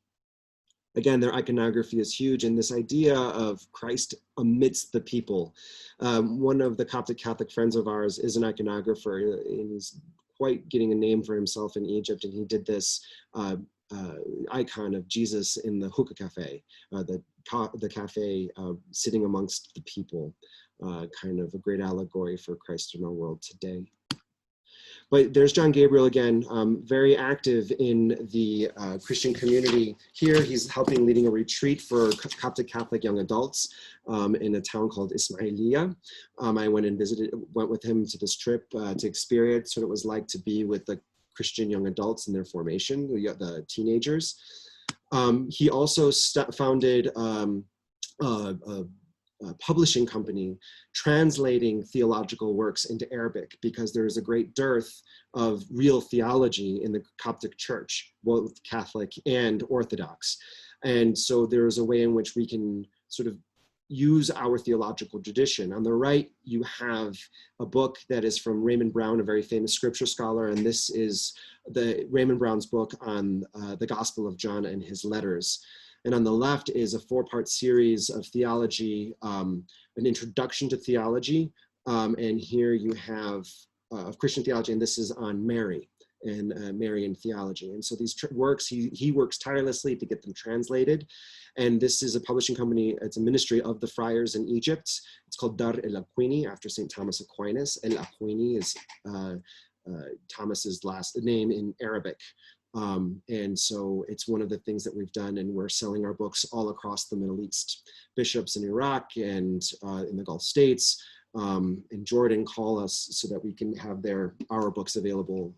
Again, their iconography is huge, and this idea of Christ amidst the people. One of the Coptic Catholic friends of ours is an iconographer, and he's quite getting a name for himself in Egypt, and he did this icon of Jesus in the hookah cafe, the cafe sitting amongst the people, kind of a great allegory for Christ in our world today. But there's John Gabriel again, very active in the Christian community here. He's leading a retreat for Coptic Catholic young adults in a town called Ismailia. I went with him to this trip to experience what it was like to be with the Christian young adults in their formation, the teenagers. He also founded a publishing company translating theological works into Arabic, because there is a great dearth of real theology in the Coptic Church, both Catholic and Orthodox. And so there is a way in which we can sort of use our theological tradition. On the right, you have a book that is from Raymond Brown, a very famous scripture scholar, and this is Raymond Brown's book on the Gospel of John and his letters. And on the left is a 4-part series of theology, an introduction to theology. And here you have of Christian theology, and this is on Mary and Marian theology. And so these works, he works tirelessly to get them translated. And this is a publishing company, it's a ministry of the friars in Egypt. It's called Dar el Aquini, after St. Thomas Aquinas. El Aquini is Thomas's last name in Arabic. And so it's one of the things that we've done, and we're selling our books all across the Middle East. Bishops in Iraq and in the Gulf States, in Jordan call us so that we can have our books available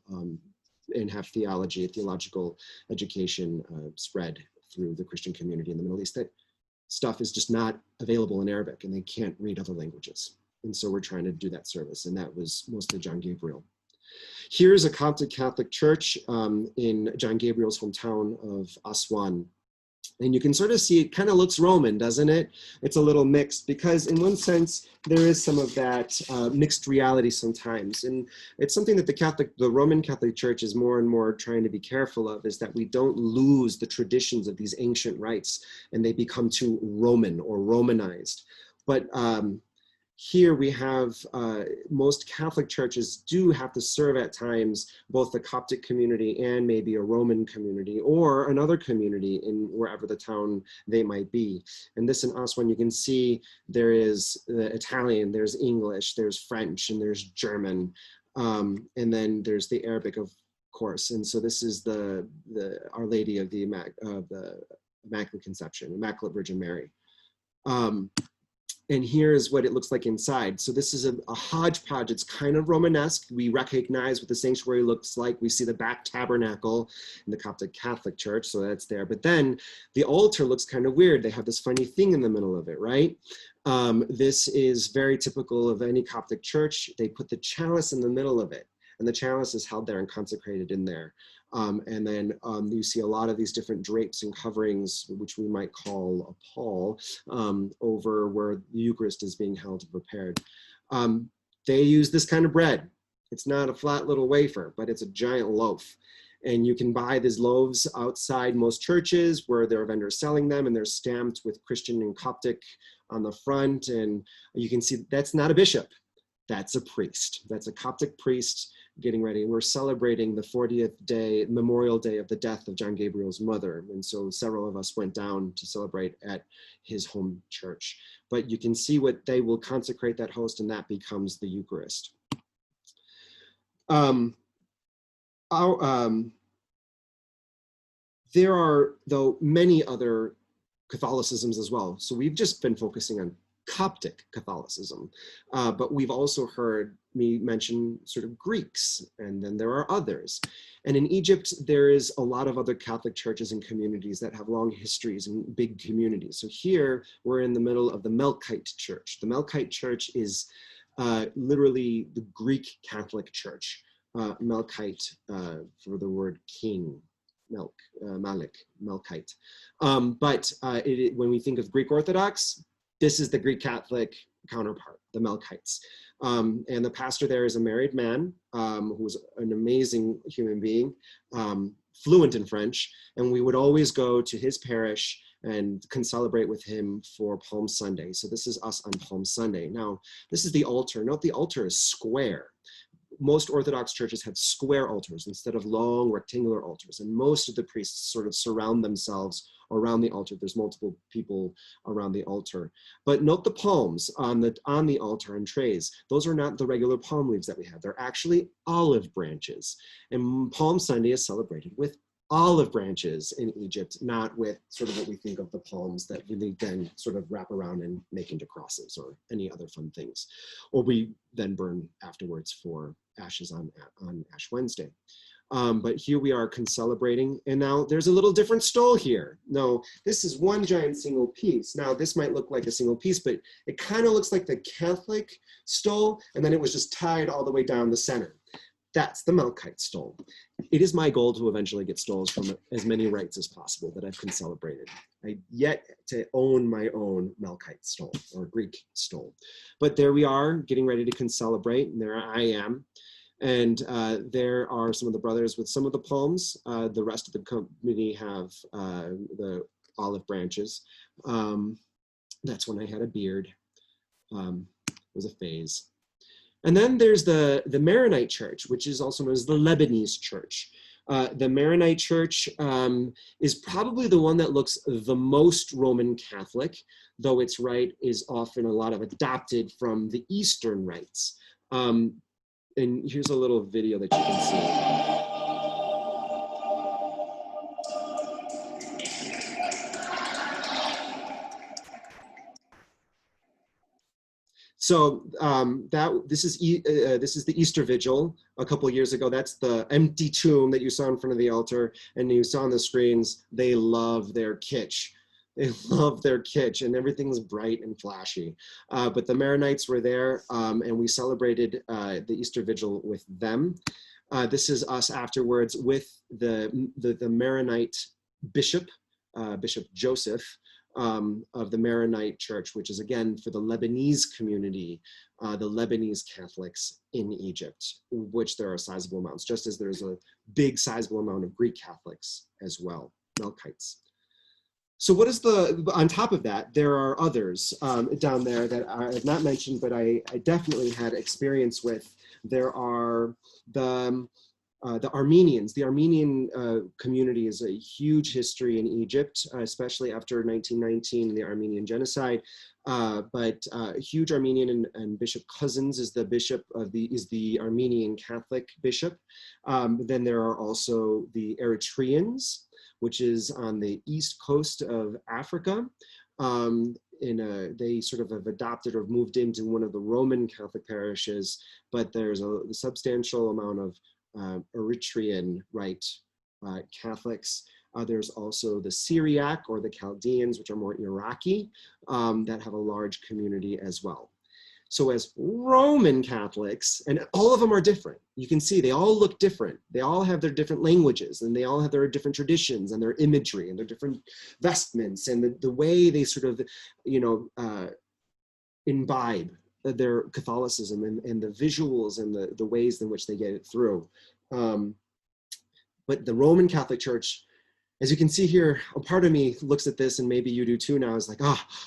and have theological education spread through the Christian community in the Middle East. That stuff is just not available in Arabic, and they can't read other languages. And so we're trying to do that service, and that was mostly John Gabriel. Here's a Coptic Catholic church in John Gabriel's hometown of Aswan. And you can sort of see it kind of looks Roman, doesn't it? It's a little mixed, because in one sense, there is some of that mixed reality sometimes. And it's something that the Roman Catholic Church is more and more trying to be careful of, is that we don't lose the traditions of these ancient rites and they become too Roman or Romanized. But here we have, most Catholic churches do have to serve at times both the Coptic community and maybe a Roman community or another community in wherever the town they might be. And this in Aswan, you can see there is the Italian, there's English, there's French, and there's German. And then there's the Arabic, of course. And so this is the Our Lady of the Immaculate Conception, Immaculate Virgin Mary. And here's what it looks like inside. So this is a hodgepodge. It's kind of Romanesque. We recognize what the sanctuary looks like. We see the back tabernacle in the Coptic Catholic Church, so that's there. But then the altar looks kind of weird. They have this funny thing in the middle of it, right? This is very typical of any Coptic church. They put the chalice in the middle of it, and the chalice is held there and consecrated in there. And then you see a lot of these different drapes and coverings, which we might call a pall, over where the Eucharist is being held and prepared. They use this kind of bread. It's not a flat little wafer, but it's a giant loaf. And you can buy these loaves outside most churches where there are vendors selling them, and they're stamped with Christian and Coptic on the front. And you can see that's not a bishop. That's a priest. That's a Coptic priest getting ready. We're celebrating the 40th day, Memorial Day of the death of John Gabriel's mother. And so several of us went down to celebrate at his home church. But you can see what they will consecrate that host, and that becomes the Eucharist. There are, though, many other Catholicisms as well. So we've just been focusing on Coptic Catholicism. But we've also heard me mention sort of Greeks, and then there are others. And in Egypt, there is a lot of other Catholic churches and communities that have long histories and big communities. So here we're in the middle of the Melkite Church. The Melkite Church is literally the Greek Catholic Church. Melkite for the word king, Malik, Melkite. When we think of Greek Orthodox, this is the Greek Catholic counterpart, the Melkites. And the pastor there is a married man who's an amazing human being, fluent in French. And we would always go to his parish and celebrate with him for Palm Sunday. So this is us on Palm Sunday. Now, this is the altar. Note the altar is square. Most Orthodox churches have square altars instead of long rectangular altars. And most of the priests sort of surround themselves around the altar. There's multiple people around the altar. But note the palms on the altar and trays. Those are not the regular palm leaves that we have. They're actually olive branches. And Palm Sunday is celebrated with olive branches in Egypt, not with sort of what we think of the palms that we then sort of wrap around and make into crosses or any other fun things. Or we then burn afterwards for ashes on Ash Wednesday. But here we are celebrating, and now there's a little different stole here. No, this is one giant single piece. Now this might look like a single piece, but it kind of looks like the Catholic stole, and then it was just tied all the way down the center. That's the Melkite stole. It is my goal to eventually get stoles from as many rites as possible that I've celebrated. I yet to own my own Melkite stole or Greek stole. But there we are getting ready to celebrate, and there I am. And there are some of the brothers with some of the palms. The rest of the community have the olive branches. That's when I had a beard. It was a phase. And then there's the Maronite Church, which is also known as the Lebanese Church. The Maronite Church is probably the one that looks the most Roman Catholic, though its rite is often a lot of adopted from the Eastern rites. And here's a little video that you can see. So this is the Easter Vigil a couple of years ago. That's the empty tomb that you saw in front of the altar, and you saw on the screens. They love their kitsch. They love their kitsch, and everything's bright and flashy. But the Maronites were there, and we celebrated the Easter Vigil with them. This is us afterwards with the Maronite bishop, Bishop Joseph, of the Maronite Church, which is again for the Lebanese community, the Lebanese Catholics in Egypt, which there are sizable amounts, just as there's a big sizable amount of Greek Catholics as well, Melkites. So what is on top of that, there are others down there that I have not mentioned, but I definitely had experience with. There are the Armenians. The Armenian community is a huge history in Egypt, especially after 1919, the Armenian genocide. But huge Armenian, and Bishop Cousins is the Armenian Catholic bishop. Then there are also the Eritreans, which is on the east coast of Africa. They sort of have adopted or moved into one of the Roman Catholic parishes, but there's a substantial amount of Eritrean Rite Catholics. There's also the Syriac or the Chaldeans, which are more Iraqi, that have a large community as well. So as Roman Catholics, and all of them are different. You can see they all look different. They all have their different languages, and they all have their different traditions and their imagery and their different vestments and the way they sort of, imbibe their Catholicism and the visuals and the ways in which they get it through. But the Roman Catholic Church, as you can see here, a part of me looks at this, and maybe you do too now, is like,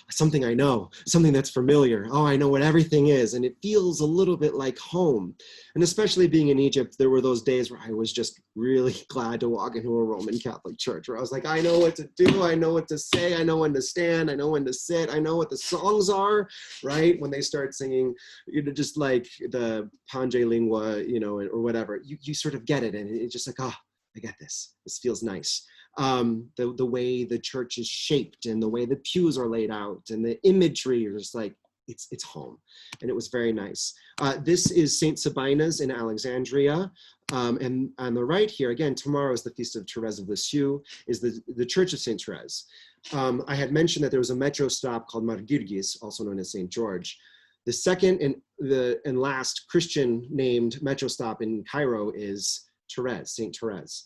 something I know, something that's familiar. Oh, I know what everything is. And it feels a little bit like home. And especially being in Egypt, there were those days where I was just really glad to walk into a Roman Catholic church, where I was like, I know what to do. I know what to say. I know when to stand. I know when to sit. I know what the songs are, right? When they start singing, just like the Pange Lingua, or whatever, you sort of get it. And it's just like, I get this. This feels nice. The way the church is shaped and the way the pews are laid out and the imagery, you're just like, it's home. And it was very nice. This is St. Sabina's in Alexandria. And on the right here, again, tomorrow is the Feast of Therese of Lisieux, is the Church of St. Therese. I had mentioned that there was a metro stop called Margirgis, also known as St. George. The second and last Christian named metro stop in Cairo is Therese, St. Therese,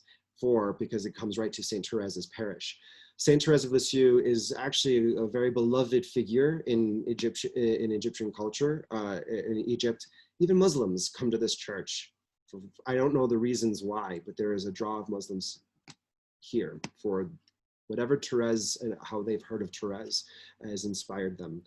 because it comes right to St. Therese's parish. St. Therese of Lisieux is actually a very beloved figure in Egyptian culture. In Egypt, even Muslims come to this church. I don't know the reasons why, but there is a draw of Muslims here for whatever Therese and how they've heard of Therese has inspired them.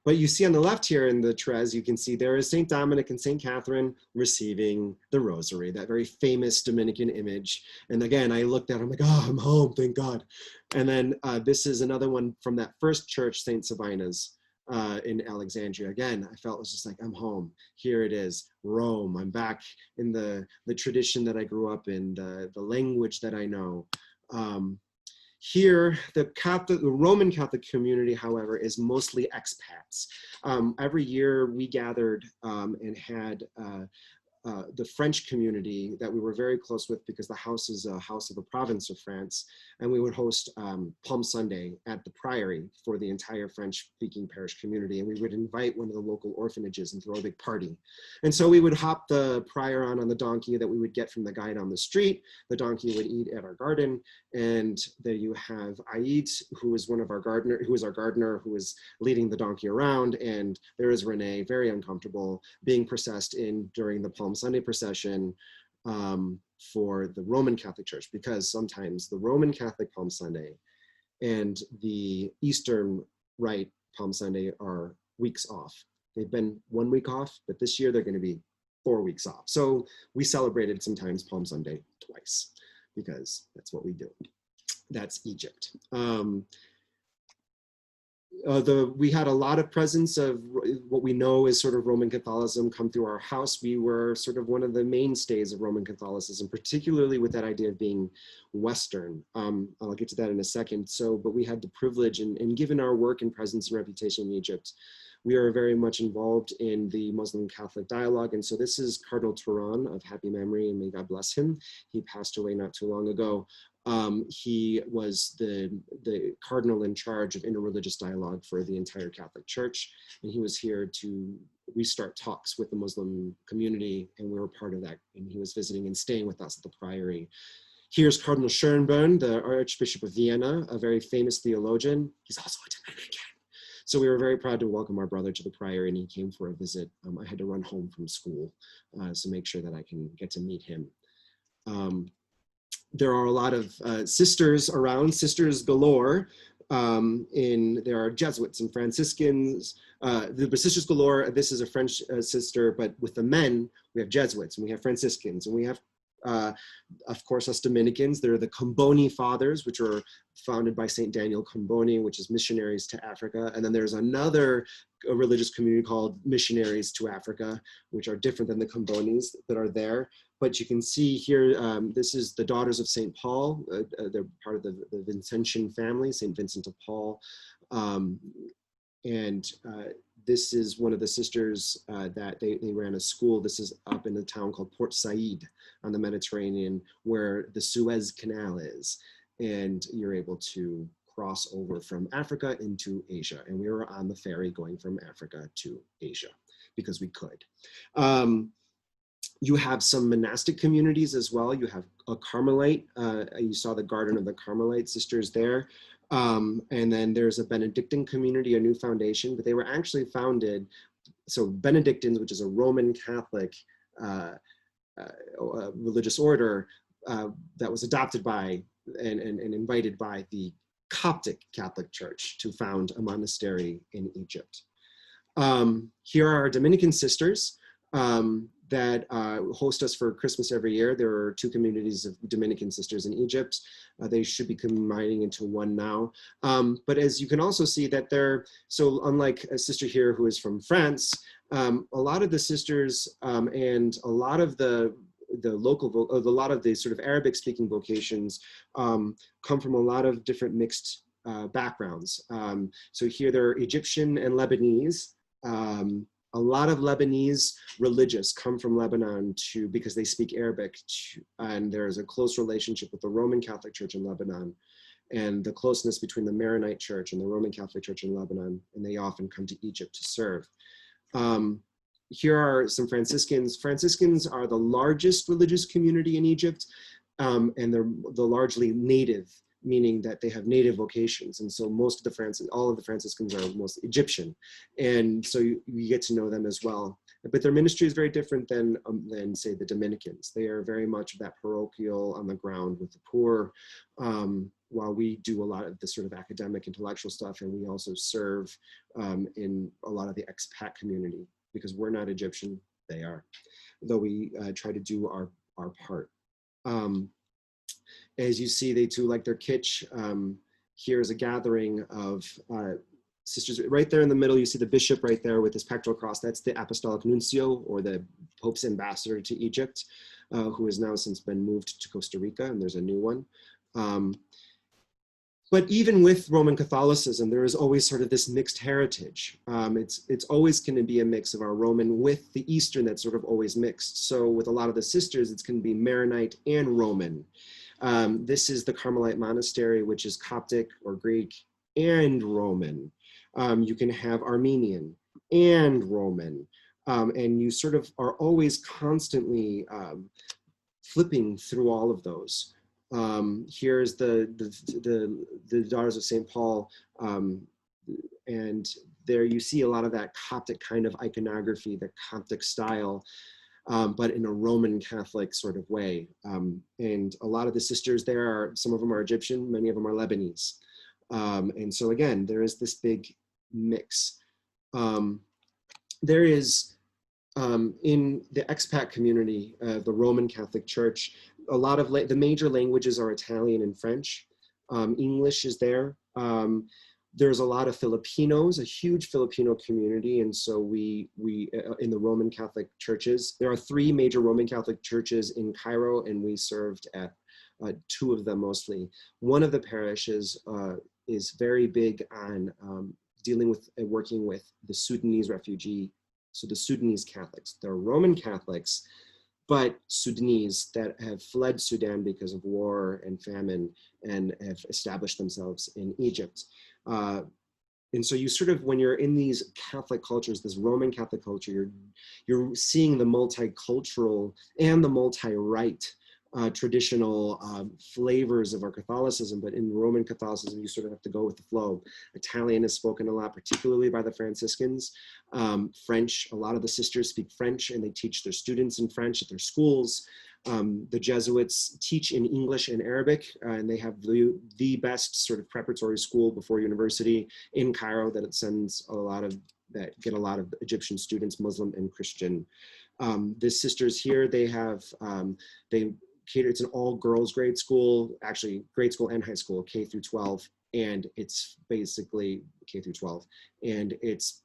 But you see on the left here in the Therese, you can see there is St. Dominic and St. Catherine receiving the rosary, that very famous Dominican image. And again, I looked at it, I'm like, oh, I'm home, thank God. And then this is another one from that first church, St. Sabina's in Alexandria. Again, I felt it was just like, I'm home. Here it is, Rome. I'm back in the tradition that I grew up in, the language that I know. Here, the Roman Catholic community, however, is mostly expats. Every year we gathered and had the French community that we were very close with, because the house is a house of a province of France, and we would host Palm Sunday at the Priory for the entire French-speaking parish community, and we would invite one of the local orphanages and throw a big party. And so we would hop the prior on the donkey that we would get from the guy down the street. The donkey would eat at our garden, and there you have Aïd, who is our gardener, who is leading the donkey around, and there is Renee, very uncomfortable, being processed in during the Palm Sunday procession for the Roman Catholic Church, because sometimes the Roman Catholic Palm Sunday and the Eastern Rite Palm Sunday are weeks off. They've been 1 week off, but this year they're going to be 4 weeks off. So we celebrated sometimes Palm Sunday twice, because that's what we do. That's Egypt. We had a lot of presence of what we know is sort of Roman Catholicism come through our house. We were sort of one of the mainstays of Roman Catholicism, particularly with that idea of being Western. I'll get to that in a second. But we had the privilege, and given our work and presence and reputation in Egypt, we are very much involved in the Muslim Catholic dialogue. And so this is Cardinal Turan of happy memory, and may God bless him. He passed away not too long ago. He was the cardinal in charge of interreligious dialogue for the entire Catholic Church, and he was here to restart talks with the Muslim community, and we were part of that, and he was visiting and staying with us at the Priory. Here's Cardinal Schönborn, the Archbishop of Vienna, a very famous theologian. He's also a Dominican. So we were very proud to welcome our brother to the Priory, and he came for a visit. I had to run home from school to make sure that I can get to meet him. There are a lot of sisters around, sisters galore. There are Jesuits and Franciscans. The sisters galore, this is a French sister, but with the men, we have Jesuits, and we have Franciscans, and we have, of course, us Dominicans. There are the Comboni Fathers, which were founded by St. Daniel Comboni, which is missionaries to Africa. And then there's another religious community called Missionaries to Africa, which are different than the Combonis that are there. But you can see here, this is the Daughters of St. Paul. They're part of the Vincentian family, St. Vincent of Paul. This is one of the sisters that they ran a school. This is up in a town called Port Said on the Mediterranean, where the Suez Canal is. And you're able to cross over from Africa into Asia. And we were on the ferry going from Africa to Asia because we could. You have some monastic communities as well. You have a Carmelite. You saw the Garden of the Carmelite sisters there. And then there's a Benedictine community, a new foundation, but they were actually founded, so Benedictines, which is a Roman Catholic religious order that was adopted by and invited by the Coptic Catholic Church to found a monastery in Egypt. Here are our Dominican sisters that host us for Christmas every year. There are 2 communities of Dominican sisters in Egypt. They should be combining into one now. But as you can also see that so unlike a sister here who is from France, a lot of the sisters and a lot of the lot of the sort of Arabic speaking vocations come from a lot of different mixed backgrounds. So here there are Egyptian and Lebanese, A lot of Lebanese religious come from Lebanon because they speak Arabic, and there's a close relationship with the Roman Catholic Church in Lebanon, and the closeness between the Maronite Church and the Roman Catholic Church in Lebanon, and they often come to Egypt to serve. Here are some Franciscans. Franciscans are the largest religious community in Egypt, and they're largely native, meaning that they have native vocations. And so all of the Franciscans are most Egyptian. And so you get to know them as well. But their ministry is very different than say, the Dominicans. They are very much that parochial, on the ground with the poor, while we do a lot of the sort of academic, intellectual stuff, and we also serve in a lot of the expat community, because we're not Egyptian, they are, though we try to do our part. As you see, they too like their kitsch. Here is a gathering of sisters. Right there in the middle, you see the bishop right there with his pectoral cross. That's the apostolic nuncio, or the Pope's ambassador to Egypt, who has now since been moved to Costa Rica, and there's a new one. But even with Roman Catholicism, there is always sort of this mixed heritage. It's always going to be a mix of our Roman with the Eastern that's sort of always mixed. So with a lot of the sisters, it's going to be Maronite and Roman. This is the Carmelite monastery, which is Coptic or Greek and Roman. You can have Armenian and Roman. And you sort of are always constantly flipping through all of those. Here's the Daughters of St. Paul, and there you see a lot of that Coptic kind of iconography, the Coptic style, but in a Roman Catholic sort of way. And a lot of the sisters there some of them are Egyptian, many of them are Lebanese. And so again, there is this big mix. There is, in the expat community, the Roman Catholic Church, a lot of the major languages are Italian and French. English is there. There's a lot of Filipinos, a huge Filipino community. And so we in the Roman Catholic churches, there are 3 major Roman Catholic churches in Cairo, and we served at 2 of them mostly. One of the parishes is very big on dealing with and working with the Sudanese refugee. So the Sudanese Catholics, they're Roman Catholics, but Sudanese that have fled Sudan because of war and famine and have established themselves in Egypt. And so you sort of, when you're in these Catholic cultures, this Roman Catholic culture, you're seeing the multicultural and the multi-rite traditional flavors of our Catholicism, but in Roman Catholicism, you sort of have to go with the flow. Italian is spoken a lot, particularly by the Franciscans. French, a lot of the sisters speak French, and they teach their students in French at their schools. The Jesuits teach in English and Arabic, and they have the best sort of preparatory school before university in Cairo that get a lot of Egyptian students, Muslim and Christian. The sisters here, it's an all girls grade school, actually grade school and high school, K through 12. And it's basically K through 12. And it's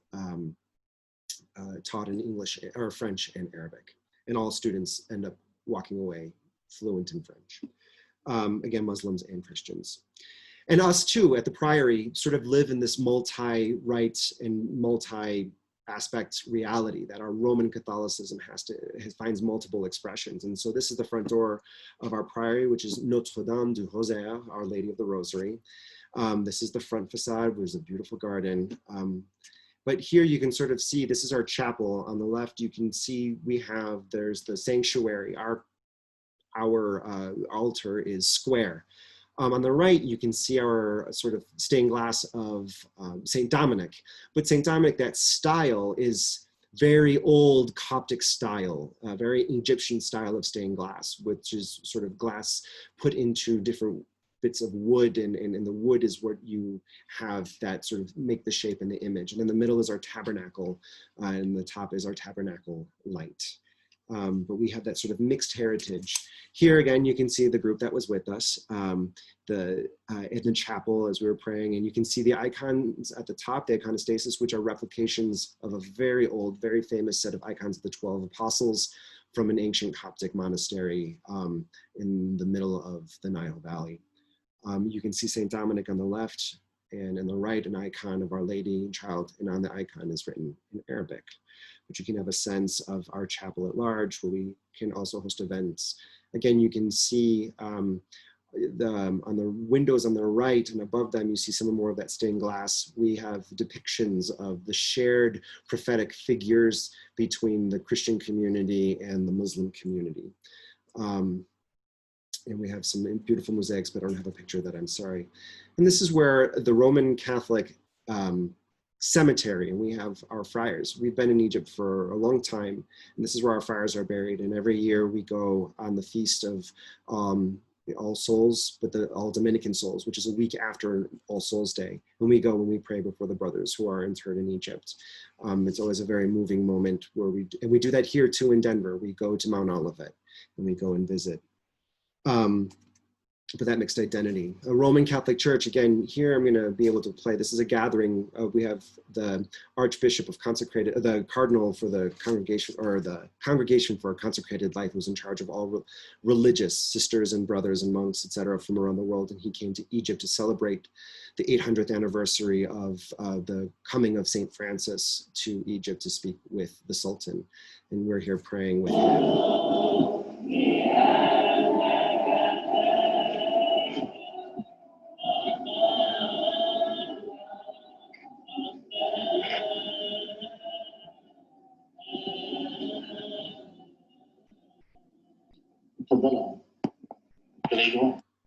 taught in English or French and Arabic. And all students end up walking away fluent in French. Again, Muslims and Christians. And us too, at the Priory, sort of live in this multi-rite and multi-aspect reality that our Roman Catholicism finds multiple expressions. And so this is the front door of our Priory, which is Notre Dame du Rosaire, Our Lady of the Rosary. This is the front facade. There's a beautiful garden. But here you can sort of see, this is our chapel. On the left, you can see there's the sanctuary. Our altar is square. On the right, you can see our sort of stained glass of St. Dominic. But St. Dominic, that style is very old Coptic style, very Egyptian style of stained glass, which is sort of glass put into different bits of wood, and the wood is what you have that sort of make the shape and the image. And in the middle is our tabernacle, and the top is our tabernacle light. But we have that sort of mixed heritage. Here again, you can see the group that was with us in the chapel as we were praying, and you can see the icons at the top, the iconostasis, which are replications of a very old, very famous set of icons of the 12 apostles from an ancient Coptic monastery in the middle of the Nile Valley. You can see St. Dominic on the left, and on the right, an icon of Our Lady Child, and on the icon is written in Arabic. But you can have a sense of our chapel at large, where we can also host events. Again, you can see on the windows on the right and above them, you see some more of that stained glass. We have depictions of the shared prophetic figures between the Christian community and the Muslim community. And we have some beautiful mosaics, but I don't have a picture of that, I'm sorry. And this is where the Roman Catholic cemetery, and we have our friars. We've been in Egypt for a long time, and this is where our friars are buried. And every year we go on the feast of All Souls, but the All Dominican Souls, which is a week after All Souls Day. And we go and we pray before the brothers who are interred in Egypt. It's always a very moving moment where we do that here too in Denver. We go to Mount Olivet and we go and visit. But that mixed identity. A Roman Catholic Church, again, here I'm gonna be able to play. This is a gathering. We have the Archbishop of Consecrated, the Cardinal for the congregation, or the Congregation for Consecrated Life, who's in charge of all religious sisters and brothers and monks, etc., from around the world. And he came to Egypt to celebrate the 800th anniversary of the coming of Saint Francis to Egypt to speak with the Sultan. And we're here praying with him.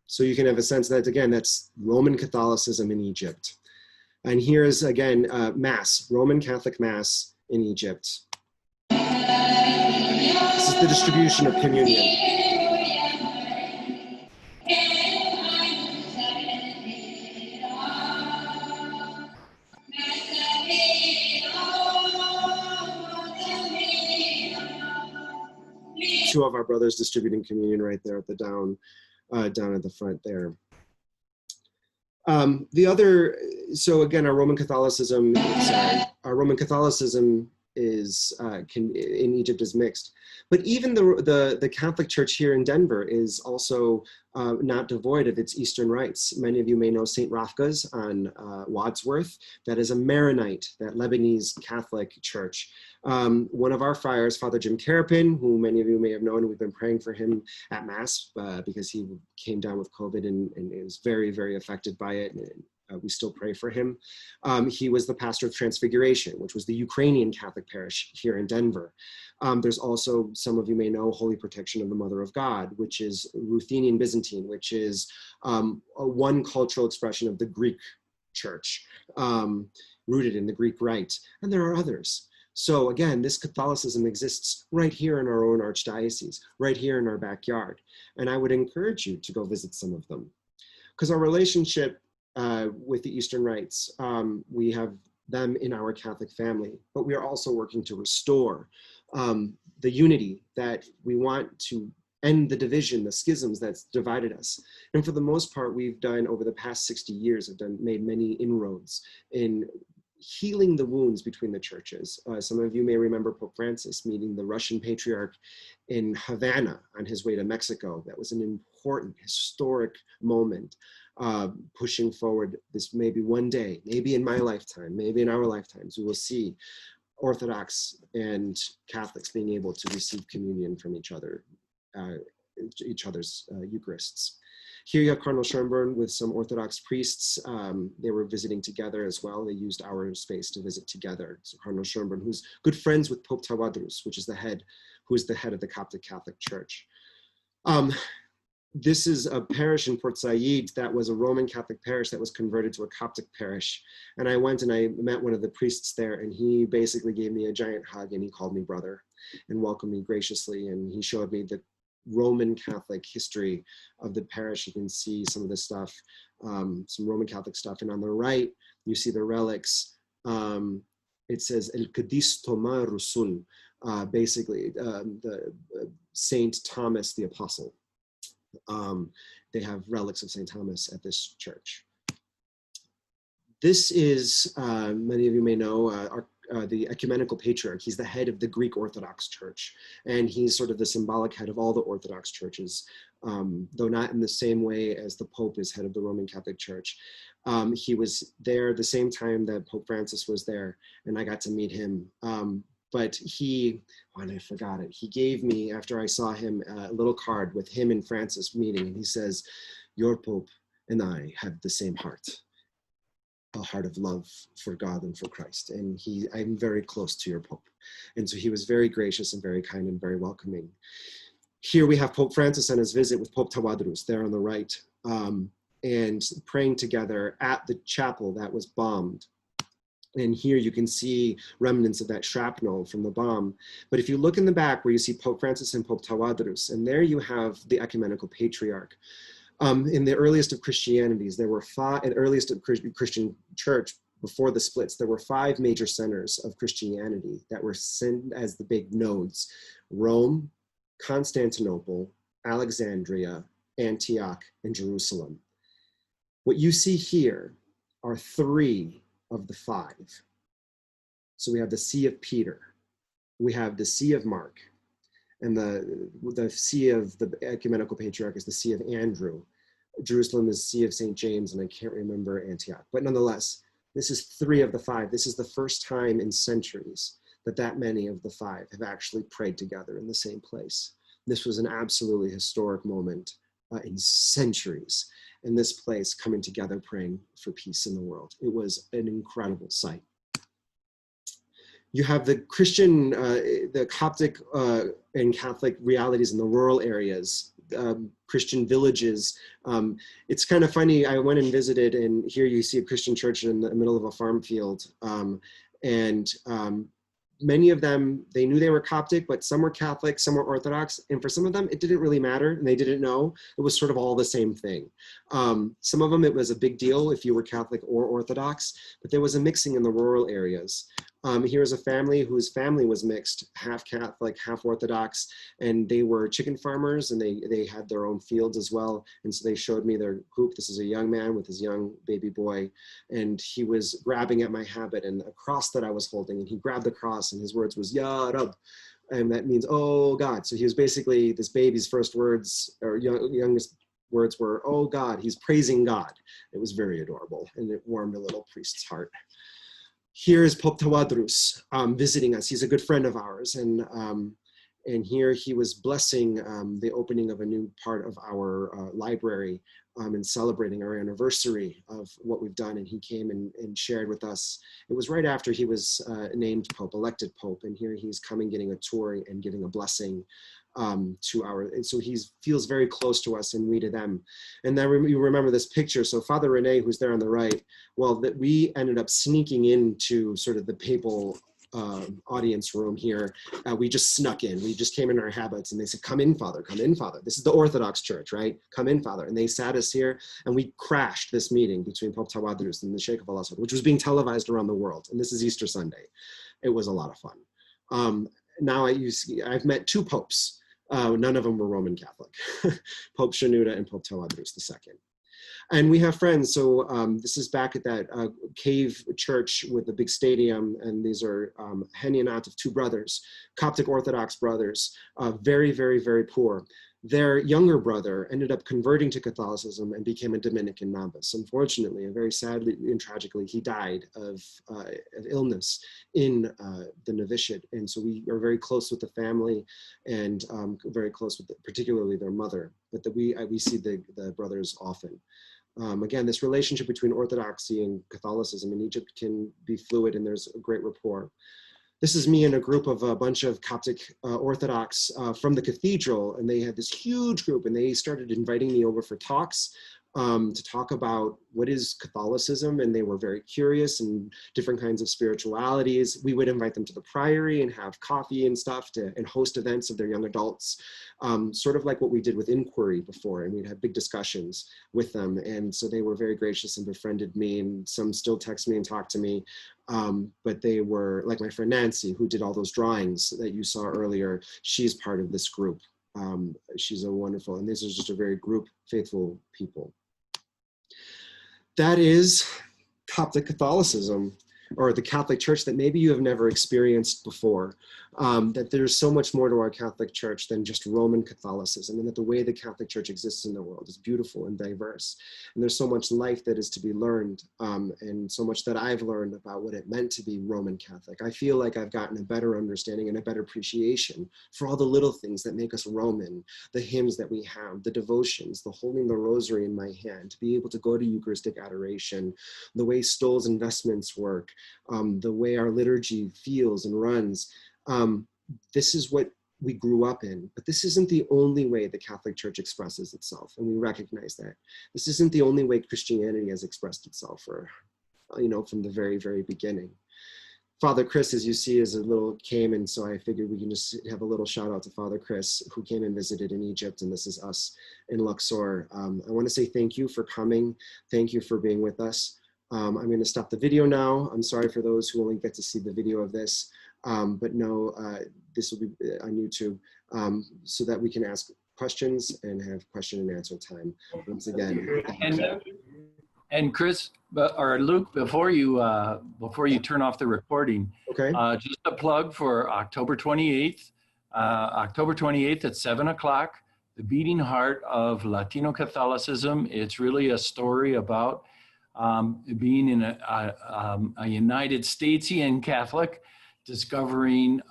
So you can have a sense that, again, that's Roman Catholicism in Egypt. And here's, again, Mass, Roman Catholic Mass in Egypt. This is the distribution of communion. Two of our brothers distributing communion right there at the down at the front there. So again, our Roman Catholicism is in Egypt is mixed, but even the Catholic Church here in Denver is also not devoid of its Eastern rites. Many of you may know St. Rafka's on Wadsworth. That is a Maronite, that Lebanese Catholic church. One of our friars, Father Jim Carapin, who many of you may have known, we've been praying for him at Mass because he came down with COVID and is very, very affected by it. And we still pray for him. He was the pastor of Transfiguration, which was the Ukrainian Catholic parish here in Denver. There's also, some of you may know, Holy Protection of the Mother of God, which is Ruthenian Byzantine, which is one cultural expression of the Greek church, rooted in the Greek rite. And there are others. So again, this Catholicism exists right here in our own archdiocese, right here in our backyard. And I would encourage you to go visit some of them. Because our relationship with the Eastern rites, we have them in our Catholic family, but we are also working to restore the unity that we want to end the division, the schisms that's divided us. And for the most part, we've done over the past 60 years, made many inroads in healing the wounds between the churches. Some of you may remember Pope Francis meeting the Russian Patriarch in Havana on his way to Mexico. That was an important historic moment, pushing forward this maybe one day, maybe in my lifetime, maybe in our lifetimes, we will see Orthodox and Catholics being able to receive communion from each other, each other's Eucharists. Here you have Cardinal Schönborn with some Orthodox priests. They were visiting together as well. They used our space to visit together. So Cardinal Schönborn, who's good friends with Pope Tawadros, which is the head of the Coptic Catholic Church. This is a parish in Port Said that was a Roman Catholic parish that was converted to a Coptic parish. And I went and I met one of the priests there, and he basically gave me a giant hug and he called me brother and welcomed me graciously. And he showed me the Roman Catholic history of the parish. You can see some of this stuff, some Roman Catholic stuff. And on the right, you see the relics. It says El Qudis Toma Rusul, basically the Saint Thomas the Apostle. They have relics of St. Thomas at this church. This is, many of you may know, the ecumenical patriarch. He's the head of the Greek Orthodox Church, and he's sort of the symbolic head of all the Orthodox churches, though not in the same way as the Pope is head of the Roman Catholic Church. He was there the same time that Pope Francis was there, and I got to meet him. But he, oh, and I forgot it, he gave me, after I saw him, a little card with him and Francis meeting, and he says, "Your Pope and I have the same heart, a heart of love for God and for Christ. And I'm very close to your Pope." And so he was very gracious and very kind and very welcoming. Here we have Pope Francis on his visit with Pope Tawadros there on the right, and praying together at the chapel that was bombed. And here you can see remnants of that shrapnel from the bomb. But if you look in the back where you see Pope Francis and Pope Tawadros, and there you have the ecumenical patriarch. In the earliest of Christianities, there were five, in the earliest of Christian church, before the splits, there were 5 major centers of Christianity that were sent as the big nodes: Rome, Constantinople, Alexandria, Antioch, and Jerusalem. What you see here are 3 of the 5. So we have the See of Peter, we have the See of Mark, and the See of the ecumenical patriarch is the See of Andrew. Jerusalem is See of St. James, and I can't remember Antioch. But nonetheless, this is 3 of the 5. This is the first time in centuries that many of the 5 have actually prayed together in the same place. This was an absolutely historic moment in centuries, in this place coming together praying for peace in the world. It was an incredible sight. You have the Christian, the Coptic and Catholic realities in the rural areas, Christian villages. It's kind of funny, I went and visited, and here you see a Christian church in the middle of a farm field. Many of them, they knew they were Coptic, but some were Catholic, some were Orthodox, and for some of them, it didn't really matter, and they didn't know. It was sort of all the same thing. Some of them, it was a big deal if you were Catholic or Orthodox, but there was a mixing in the rural areas. Here's a family whose family was mixed, half Catholic, half Orthodox, and they were chicken farmers, and they had their own fields as well. And so they showed me their group. This is a young man with his young baby boy, and he was grabbing at my habit and a cross that I was holding, and he grabbed the cross, and his words was "Ya Rab," and that means "Oh God." So he was basically, this baby's first words, or youngest words were "Oh God." He's praising God. It was very adorable, and it warmed a little priest's heart. Here is Pope Tawadros visiting us. He's a good friend of ours, and here he was blessing the opening of a new part of our library and celebrating our anniversary of what we've done. And he came and shared with us. It was right after he was named Pope, elected Pope, and here he's coming, getting a tour and giving a blessing to our, and so he feels very close to us and we to them. And then you remember this picture. So Father Rene, who's there on the right, well, that we ended up sneaking into sort of the papal audience room here. We just snuck in. We just came in our habits, and they said, "Come in, Father, come in, Father." This is the Orthodox Church, right? "Come in, Father." And they sat us here, and we crashed this meeting between Pope Tawadros and the Sheikh of Al Aswad, which was being televised around the world. And this is Easter Sunday. It was a lot of fun. Now I've met 2 popes. None of them were Roman Catholic. Pope Shenouda and Pope Tawadros II. And we have friends. So this is back at that cave church with the big stadium. And these are Hen and At of 2 brothers, Coptic Orthodox brothers, very, very, very poor. Their younger brother ended up converting to Catholicism and became a Dominican novice. Unfortunately, and very sadly and tragically, he died of illness in the novitiate. And so we are very close with the family, and very close with particularly their mother. But we see the brothers often. Again, this relationship between Orthodoxy and Catholicism in Egypt can be fluid, and there's a great rapport. This is me and a group of a bunch of Coptic Orthodox from the cathedral, and they had this huge group, and they started inviting me over for talks to talk about what is Catholicism, and they were very curious and different kinds of spiritualities. We would invite them to the priory and have coffee and stuff and host events of their young adults, sort of like what we did with Inquiry before, and we'd have big discussions with them. And so they were very gracious and befriended me, and some still text me and talk to me. But they were, like my friend Nancy, who did all those drawings that you saw earlier. She's part of this group. She's a wonderful, and this is just a very group faithful people. That is Coptic Catholicism. or the Catholic Church that maybe you have never experienced before. That there's so much more to our Catholic Church than just Roman Catholicism, and that the way the Catholic Church exists in the world is beautiful and diverse. And there's so much life that is to be learned, and so much that I've learned about what it meant to be Roman Catholic. I feel like I've gotten a better understanding and a better appreciation for all the little things that make us Roman, the hymns that we have, the devotions, the holding the rosary in my hand, to be able to go to Eucharistic adoration, the way Stoll's investments work, the way our liturgy feels and runs. This is what we grew up in, but this isn't the only way the Catholic Church expresses itself, and we recognize that. This isn't the only way Christianity has expressed itself, or, from the very, very beginning. Father Chris, as you see, is a little came, and so I figured we can just have a little shout out to Father Chris, who came and visited in Egypt, and this is us in Luxor. I want to say thank you for coming. Thank you for being with us. I'm going to stop the video now. I'm sorry for those who only get to see the video of this, but no, this will be on YouTube, so that we can ask questions and have question and answer time. Once again. And Chris, or Luke, before you turn off the recording, okay. Just a plug for October 28th. October 28th at 7 o'clock, The Beating Heart of Latino Catholicism. It's really a story about being in a United Statesian Catholic, discovering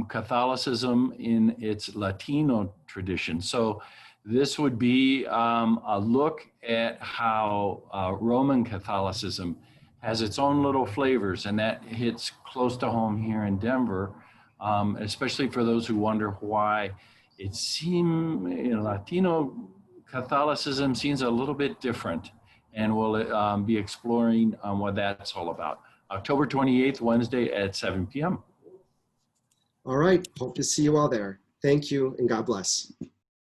Catholicism in its Latino tradition. So this would be a look at how Roman Catholicism has its own little flavors, and that hits close to home here in Denver, especially for those who wonder why it seems Latino Catholicism seems a little bit different, and we'll be exploring what that's all about. October 28th, Wednesday at 7 p.m. All right, hope to see you all there. Thank you, and God bless.